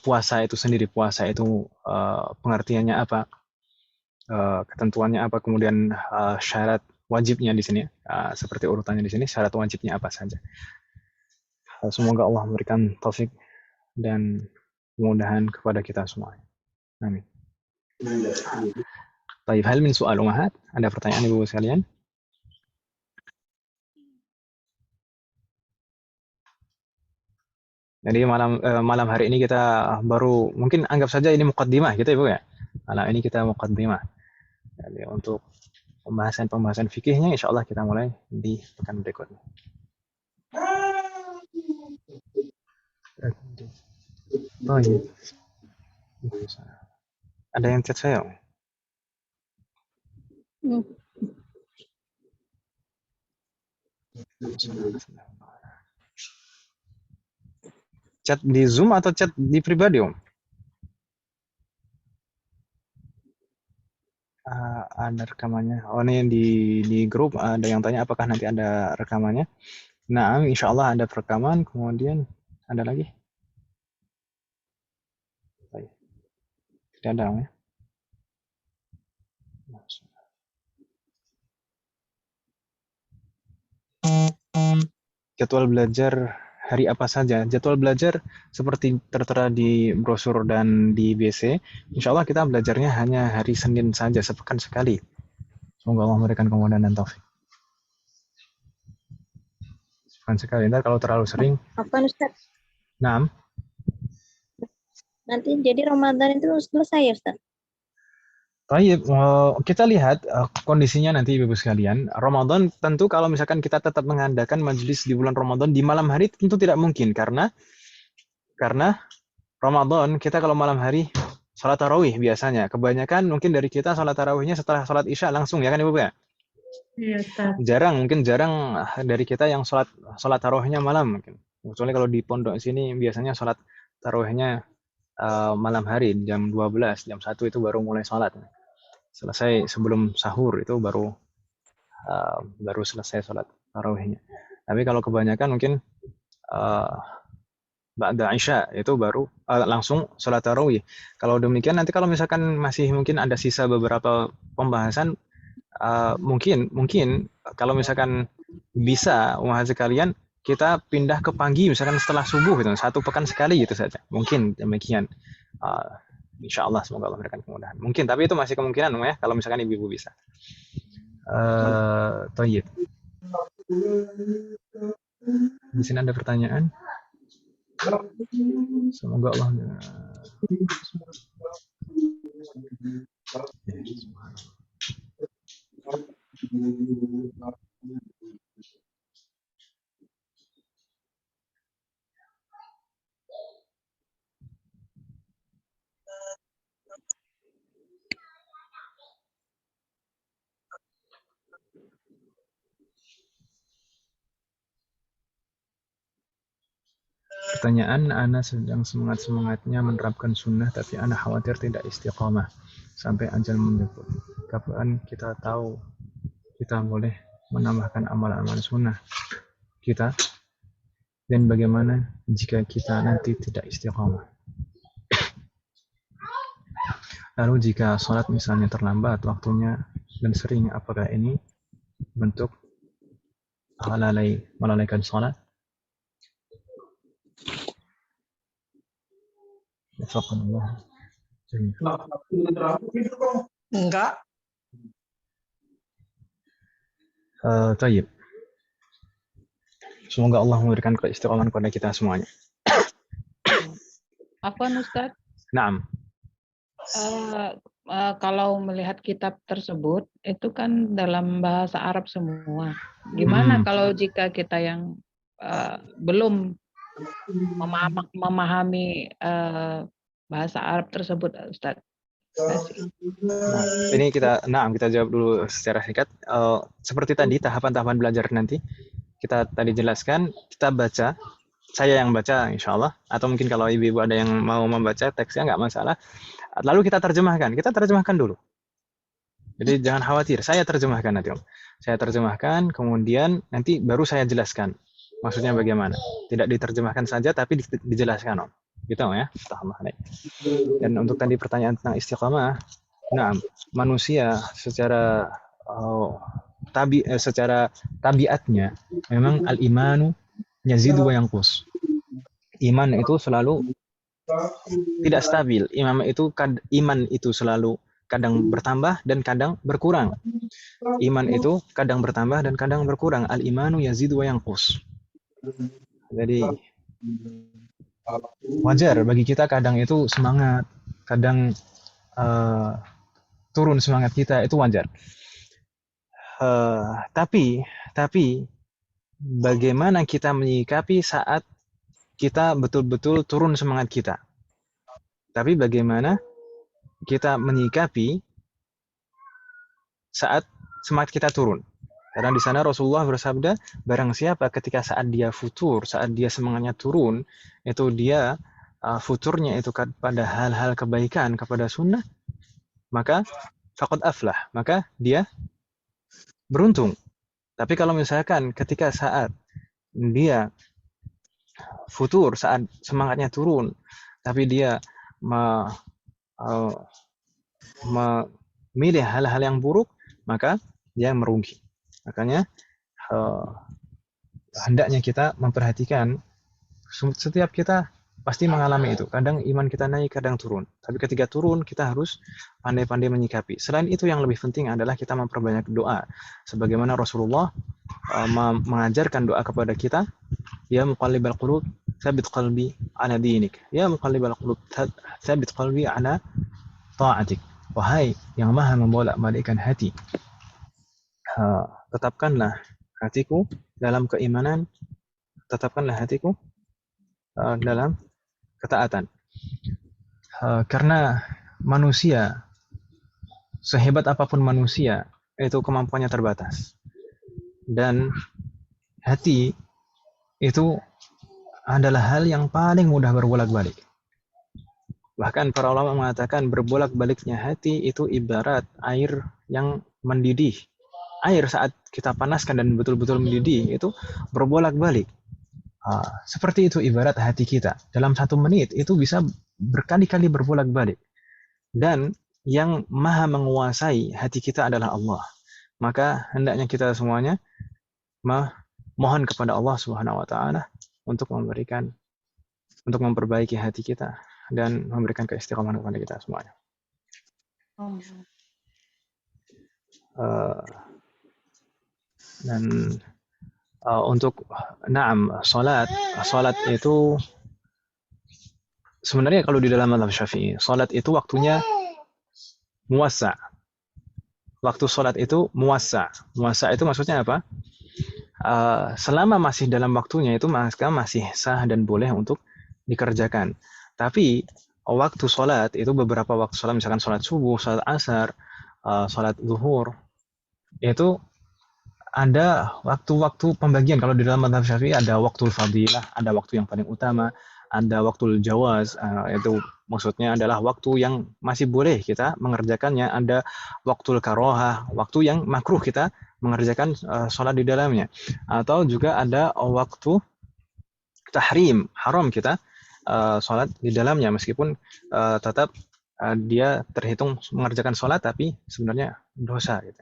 puasa itu sendiri. Puasa itu pengertiannya apa, ketentuannya apa, kemudian syarat wajibnya di sini, seperti urutannya di sini, syarat wajibnya apa saja. Semoga Allah memberikan taufik dan kemudahan kepada kita semua. Amin. Baik, hal min soal umahat? Ada pertanyaan ibu sekalian? Jadi malam hari ini kita baru, mungkin anggap saja ini muqaddimah gitu ya Bu ya. Malam ini kita muqaddimah. Jadi untuk pembahasan fikihnya insya Allah kita mulai di pekan berikutnya. Oh iya. Ada yang chat saya? Chat di Zoom atau chat di pribadi Om? Ada rekamannya. Oh ini di grup ada yang tanya apakah nanti ada rekamannya. Nah, insya Allah ada perekaman. Kemudian ada lagi? Tidak ada ya. Jadwal belajar hari apa saja? Jadwal belajar seperti tertera di brosur dan di BC. Insya Allah kita belajarnya hanya hari Senin saja, sepekan sekali. Semoga Allah memberikan kemudahan dan taufik. Sepekan sekali. Ntar kalau terlalu sering. Apa Ustaz? Nah. Nanti jadi Ramadan itu selesai ya Ustaz? Baik, kita lihat kondisinya nanti Ibu sekalian. Ramadan tentu kalau misalkan kita tetap mengadakan majelis di bulan Ramadan di malam hari tentu tidak mungkin karena Ramadan kita kalau malam hari salat tarawih biasanya. Kebanyakan mungkin dari kita salat tarawihnya setelah salat Isya langsung ya kan Ibu ya? Iya, Ustaz. Jarang dari kita yang salat tarawihnya malam mungkin. Kecuali kalau di pondok sini biasanya salat tarawihnya malam hari jam 12, jam 1 itu baru mulai salat. Selesai sebelum sahur itu baru selesai sholat tarawihnya. Tapi kalau kebanyakan mungkin ba'da Isya itu baru langsung sholat tarawih. Kalau demikian nanti kalau misalkan masih mungkin ada sisa beberapa pembahasan, mungkin kalau misalkan bisa umat sekalian kita pindah ke pagi misalkan setelah subuh gitu, 1 pekan sekali gitu saja. Mungkin demikian. Insya Allah semoga Allah memberikan kemudahan. Mungkin, tapi itu masih kemungkinan ya kalau misalkan ibu-ibu bisa. Toyib. Di sini ada pertanyaan. Semoga Allah. Pertanyaan, Ana sedang semangat-semangatnya menerapkan sunnah, tapi Ana khawatir tidak istiqamah sampai ajal menjemput. Kapan kita tahu kita boleh menambahkan amalan-amalan sunnah kita? Dan bagaimana jika kita nanti tidak istiqamah? Lalu jika sholat misalnya terlambat waktunya dan sering, apakah ini bentuk melalaikan sholat? Enggak. Tayyib. Semoga Allah memberikan keistiqomahan kepada kita semuanya. Afwan Ustaz. Naam. Kalau melihat kitab tersebut itu kan dalam bahasa Arab semua. Gimana kalau jika kita yang belum memahami bahasa Arab tersebut, Ustaz? Ini kita jawab dulu secara singkat. Seperti tadi tahapan-tahapan belajar nanti kita tadi jelaskan, kita baca saya yang baca insya Allah, atau mungkin kalau ibu-ibu ada yang mau membaca teksnya nggak masalah. Lalu kita terjemahkan dulu. Jadi jangan khawatir, saya terjemahkan nanti Om. Saya terjemahkan, kemudian nanti baru saya jelaskan. Maksudnya bagaimana? Tidak diterjemahkan saja, tapi dijelaskan Om. Gitu Om ya. Dan untuk tadi pertanyaan tentang istiqamah, nah manusia secara secara tabiatnya memang al-imanu yazidu wa yanqus. Iman itu selalu tidak stabil. Iman itu selalu kadang bertambah dan kadang berkurang. Iman itu kadang bertambah dan kadang berkurang. Al-imanu yazidu wa yanqus. Jadi wajar bagi kita kadang itu semangat, kadang turun semangat kita, itu wajar. Tapi bagaimana kita menyikapi saat kita betul-betul turun semangat kita? Tapi bagaimana kita menyikapi saat semangat kita turun? Karena di sana Rasulullah bersabda, barang siapa ketika saat dia futur, saat dia semangatnya turun, itu dia futurnya itu pada hal-hal kebaikan, kepada sunnah, maka faqad aflah, maka dia beruntung. Tapi kalau misalkan ketika saat dia futur, saat semangatnya turun, tapi dia memilih hal-hal yang buruk, maka dia merugi. Makanya hendaknya kita memperhatikan, setiap kita pasti mengalami itu. Kadang iman kita naik, kadang turun. Tapi ketika turun, kita harus pandai-pandai menyikapi. Selain itu, yang lebih penting adalah kita memperbanyak doa. Sebagaimana Rasulullah mengajarkan doa kepada kita, ya muqallibal qulub, tsabbit qalbi ala dinik. Ya muqallibal qulub, tsabbit qalbi ala ta'atik. Wahai yang maha membolak-balikkan hati, tetapkanlah hatiku dalam keimanan, tetapkanlah hatiku dalam ketaatan. Karena manusia, sehebat apapun manusia, itu kemampuannya terbatas. Dan hati itu adalah hal yang paling mudah berbolak-balik. Bahkan para ulama mengatakan berbolak-baliknya hati itu ibarat air yang mendidih. Air saat kita panaskan dan betul-betul mendidih itu berbolak-balik. Seperti itu ibarat hati kita. Dalam 1 menit itu bisa berkali-kali berbolak-balik. Dan yang maha menguasai hati kita adalah Allah. Maka hendaknya kita semuanya mohon kepada Allah Subhanahu wa taala untuk memperbaiki hati kita dan memberikan keistiqomahan kepada kita semuanya. Dan untuk salat itu sebenarnya kalau di dalam mazhab Syafi'i, salat itu waktunya muwassa. Waktu salat itu muwassa. Muwassa itu maksudnya apa? Selama masih dalam waktunya itu maka masih sah dan boleh untuk dikerjakan. Tapi waktu salat itu beberapa waktu salat, misalkan salat subuh, salat asar, salat zuhur, itu ada waktu-waktu pembagian. Kalau di dalam mazhab Syafi'i ada waktu fadilah, ada waktu yang paling utama, ada waktu jawaz, itu maksudnya adalah waktu yang masih boleh kita mengerjakannya, ada waktu karohah, waktu yang makruh kita mengerjakan sholat di dalamnya, atau juga ada waktu tahrim, haram kita sholat di dalamnya, meskipun tetap dia terhitung mengerjakan sholat tapi sebenarnya dosa gitu.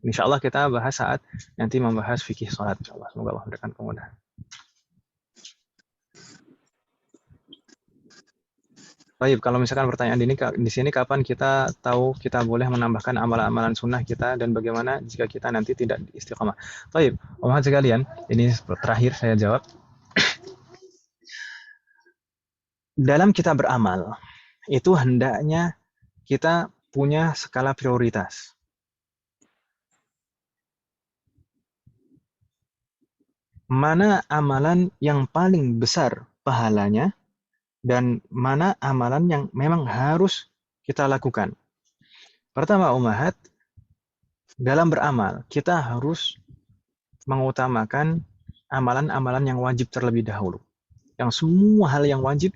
Insya Allah kita bahas saat nanti membahas fikih sholat. Insya Allah. Semoga Allah memberikan kemudahan. Baik, kalau misalkan pertanyaan di sini kapan kita tahu kita boleh menambahkan amalan-amalan sunnah kita dan bagaimana jika kita nanti tidak istiqamah. Baik, umat sekalian, ini terakhir saya jawab. Dalam kita beramal, itu hendaknya kita punya skala prioritas. Mana amalan yang paling besar pahalanya dan mana amalan yang memang harus kita lakukan. Pertama, umahat, dalam beramal kita harus mengutamakan amalan-amalan yang wajib terlebih dahulu. Yang semua hal yang wajib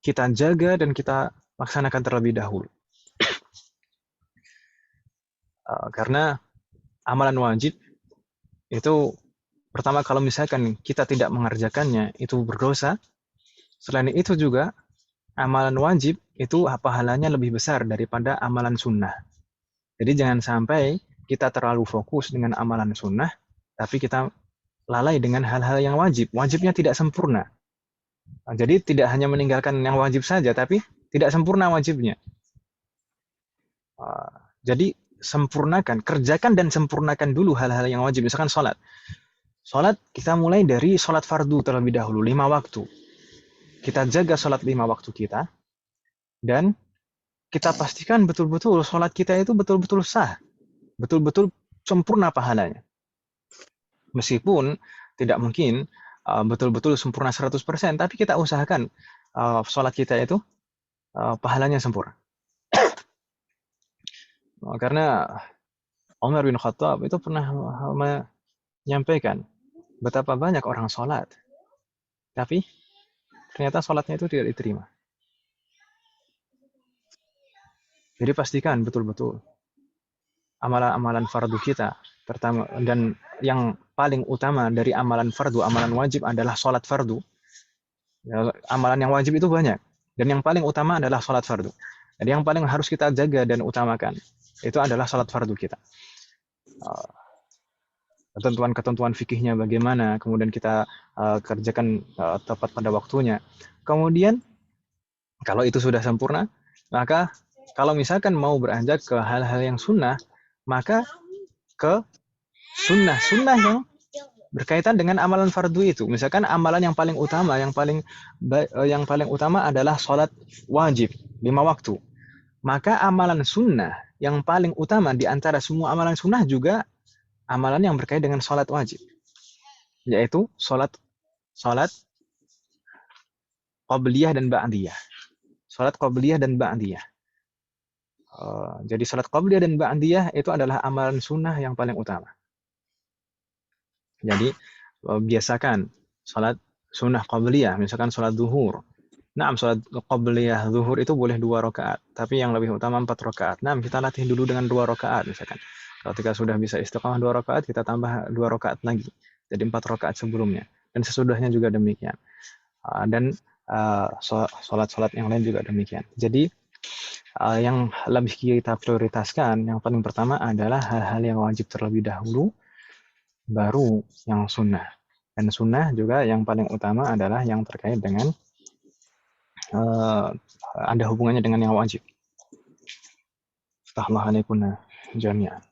kita jaga dan kita laksanakan terlebih dahulu. Karena amalan wajib itu pertama kalau misalkan kita tidak mengerjakannya itu berdosa. Selain itu juga amalan wajib itu pahalanya lebih besar daripada amalan sunnah. Jadi jangan sampai kita terlalu fokus dengan amalan sunnah, tapi kita lalai dengan hal-hal yang wajib. Wajibnya tidak sempurna. Jadi tidak hanya meninggalkan yang wajib saja, tapi tidak sempurna wajibnya. Jadi sempurnakan, kerjakan dan sempurnakan dulu hal-hal yang wajib. Misalkan sholat. Sholat kita mulai dari sholat fardu terlebih dahulu, 5 waktu. Kita jaga sholat 5 waktu kita, dan kita pastikan betul-betul sholat kita itu betul-betul sah. Betul-betul sempurna pahalanya. Meskipun tidak mungkin betul-betul sempurna 100%, tapi kita usahakan sholat kita itu pahalanya sempurna. Karena Umar bin Khattab itu pernah menyampaikan betapa banyak orang sholat, tapi ternyata sholatnya itu tidak diterima. Jadi pastikan betul-betul amalan-amalan fardu kita, pertama dan yang paling utama dari amalan fardu, amalan wajib adalah sholat fardu. Ya, amalan yang wajib itu banyak, dan yang paling utama adalah sholat fardu. Jadi yang paling harus kita jaga dan utamakan itu adalah sholat fardu kita. Ketentuan-ketentuan fikihnya bagaimana, kemudian kita kerjakan tepat pada waktunya. Kemudian kalau itu sudah sempurna, maka kalau misalkan mau beranjak ke hal-hal yang sunnah, maka ke sunnah-sunnah yang berkaitan dengan amalan fardu itu. Misalkan amalan yang paling utama, yang paling utama adalah sholat wajib 5 waktu. Maka amalan sunnah yang paling utama di antara semua amalan sunnah juga amalan yang berkaitan dengan sholat wajib, yaitu sholat qabliyah dan ba'diyah. Sholat qabliyah dan ba'diyah. Jadi sholat qabliyah dan ba'diyah itu adalah amalan sunnah yang paling utama. Jadi biasakan sholat sunnah qabliyah, misalkan sholat zuhur. Sholat qabliyah zuhur itu boleh 2 rakaat, tapi yang lebih utama 4 rakaat. Kita latih dulu dengan 2 rakaat misalkan. Ketika sudah bisa istiqamah 2 rakaat, kita tambah 2 rakaat lagi. Jadi 4 rakaat sebelumnya. Dan sesudahnya juga demikian. Dan sholat-sholat yang lain juga demikian. Jadi yang lebih kita prioritaskan, yang paling pertama adalah hal-hal yang wajib terlebih dahulu, baru yang sunnah. Dan sunnah juga yang paling utama adalah yang terkait dengan ada hubungannya dengan yang wajib. Astaghfirullahaladzim jami'an.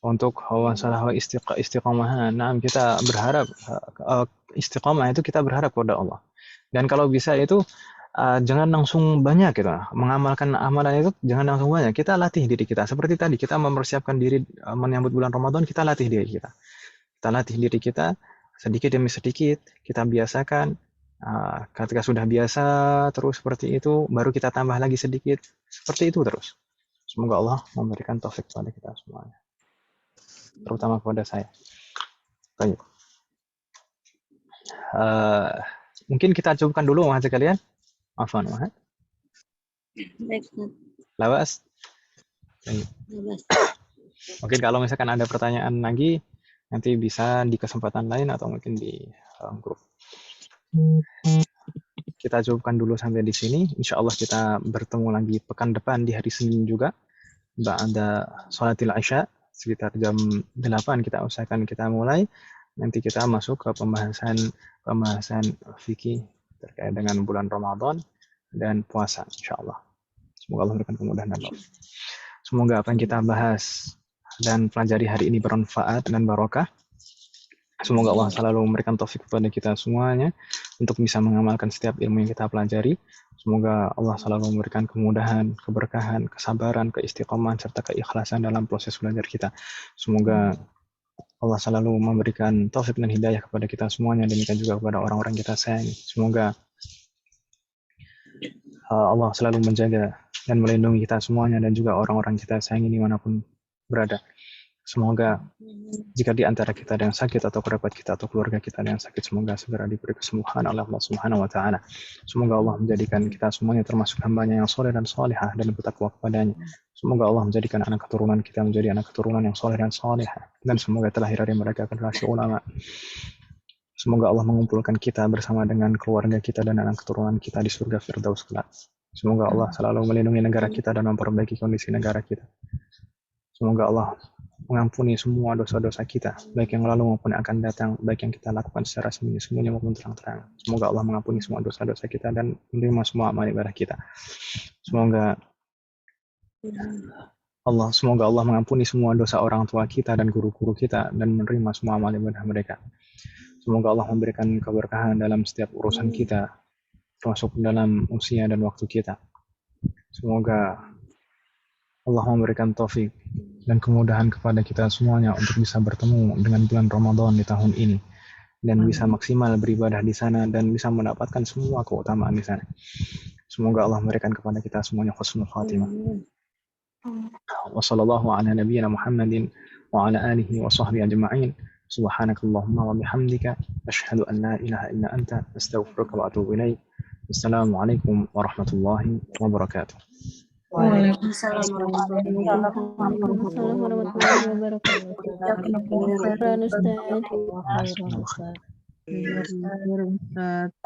Untuk masalah istiqamah, kita berharap istiqamah itu kita berharap kepada Allah. Dan kalau bisa itu jangan langsung banyak gitu. Mengamalkan amalan itu jangan langsung banyak. Kita latih diri kita. Seperti tadi kita mempersiapkan diri menyambut bulan Ramadan, kita latih diri kita. Kita latih diri kita sedikit demi sedikit, kita biasakan. Ketika sudah biasa terus seperti itu, baru kita tambah lagi sedikit. Seperti itu terus. Semoga Allah memberikan taufik kepada kita semuanya. Terutama kepada saya. Baik. Mungkin kita cukupkan dulu Mas kalian. Afwan, Mas. Baik, Ustaz. Lawas. Lawas. Mungkin kalau misalkan ada pertanyaan lagi, nanti bisa di kesempatan lain atau mungkin di grup. Kita cukupkan dulu sampai di sini. Insya Allah kita bertemu lagi pekan depan di hari Senin juga. Ba'da sholatil isya sekitar jam 8 kita usahakan kita mulai. Nanti kita masuk ke pembahasan fikih terkait dengan bulan Ramadan dan puasa insya Allah. Semoga Allah memberikan kemudahan dan taufik. Semoga apa yang kita bahas dan pelajari hari ini bermanfaat dan barokah. Semoga Allah selalu memberikan taufik kepada kita semuanya untuk bisa mengamalkan setiap ilmu yang kita pelajari. Semoga Allah selalu memberikan kemudahan, keberkahan, kesabaran, keistiqomahan, serta keikhlasan dalam proses belajar kita. Semoga Allah selalu memberikan taufik dan hidayah kepada kita semuanya, demikian juga kepada orang-orang kita sayangi. Semoga Allah selalu menjaga dan melindungi kita semuanya dan juga orang-orang kita sayangi dimanapun berada. Semoga jika di antara kita ada yang sakit atau kerabat kita atau keluarga kita ada yang sakit, semoga segera diberi kesembuhan oleh Allah Subhanahu wa taala. Semoga Allah menjadikan kita semuanya termasuk hamba-Nya yang soleh dan solehah dan bertakwa kepadanya. Semoga Allah menjadikan anak keturunan kita menjadi anak keturunan yang soleh dan solehah, dan semoga terlahir dari mereka generasi ulama. Semoga Allah mengumpulkan kita bersama dengan keluarga kita dan anak keturunan kita di surga Firdaus kelak. Semoga Allah selalu melindungi negara kita dan memperbaiki kondisi negara kita. Semoga Allah mengampuni semua dosa-dosa kita, baik yang lalu maupun yang akan datang, baik yang kita lakukan secara sembunyi-sembunyi maupun terang-terang. Semoga Allah mengampuni semua dosa-dosa kita dan menerima semua amal ibadah kita. Semoga Allah mengampuni semua dosa orang tua kita dan guru-guru kita dan menerima semua amal ibadah mereka. Semoga Allah memberikan keberkahan dalam setiap urusan kita, termasuk dalam usia dan waktu kita. Semoga Allah memberikan taufik dan kemudahan kepada kita semuanya untuk bisa bertemu dengan bulan Ramadan di tahun ini dan bisa maksimal beribadah di sana dan bisa mendapatkan semua keutamaan di sana. Semoga Allah memberikan kepada kita semuanya husnul khatimah. Wa sallallahu ala nabiyyina Muhammadin wa ala alihi wa sahbihi ajma'in. Subhanakallahumma wa bihamdika asyhadu an la ilaha illa anta astaghfiruka wa atubu ilaik. Assalamualaikum warahmatullahi wabarakatuh. Waalaikumsalam warahmatullahi wabarakatuh. Ustaz.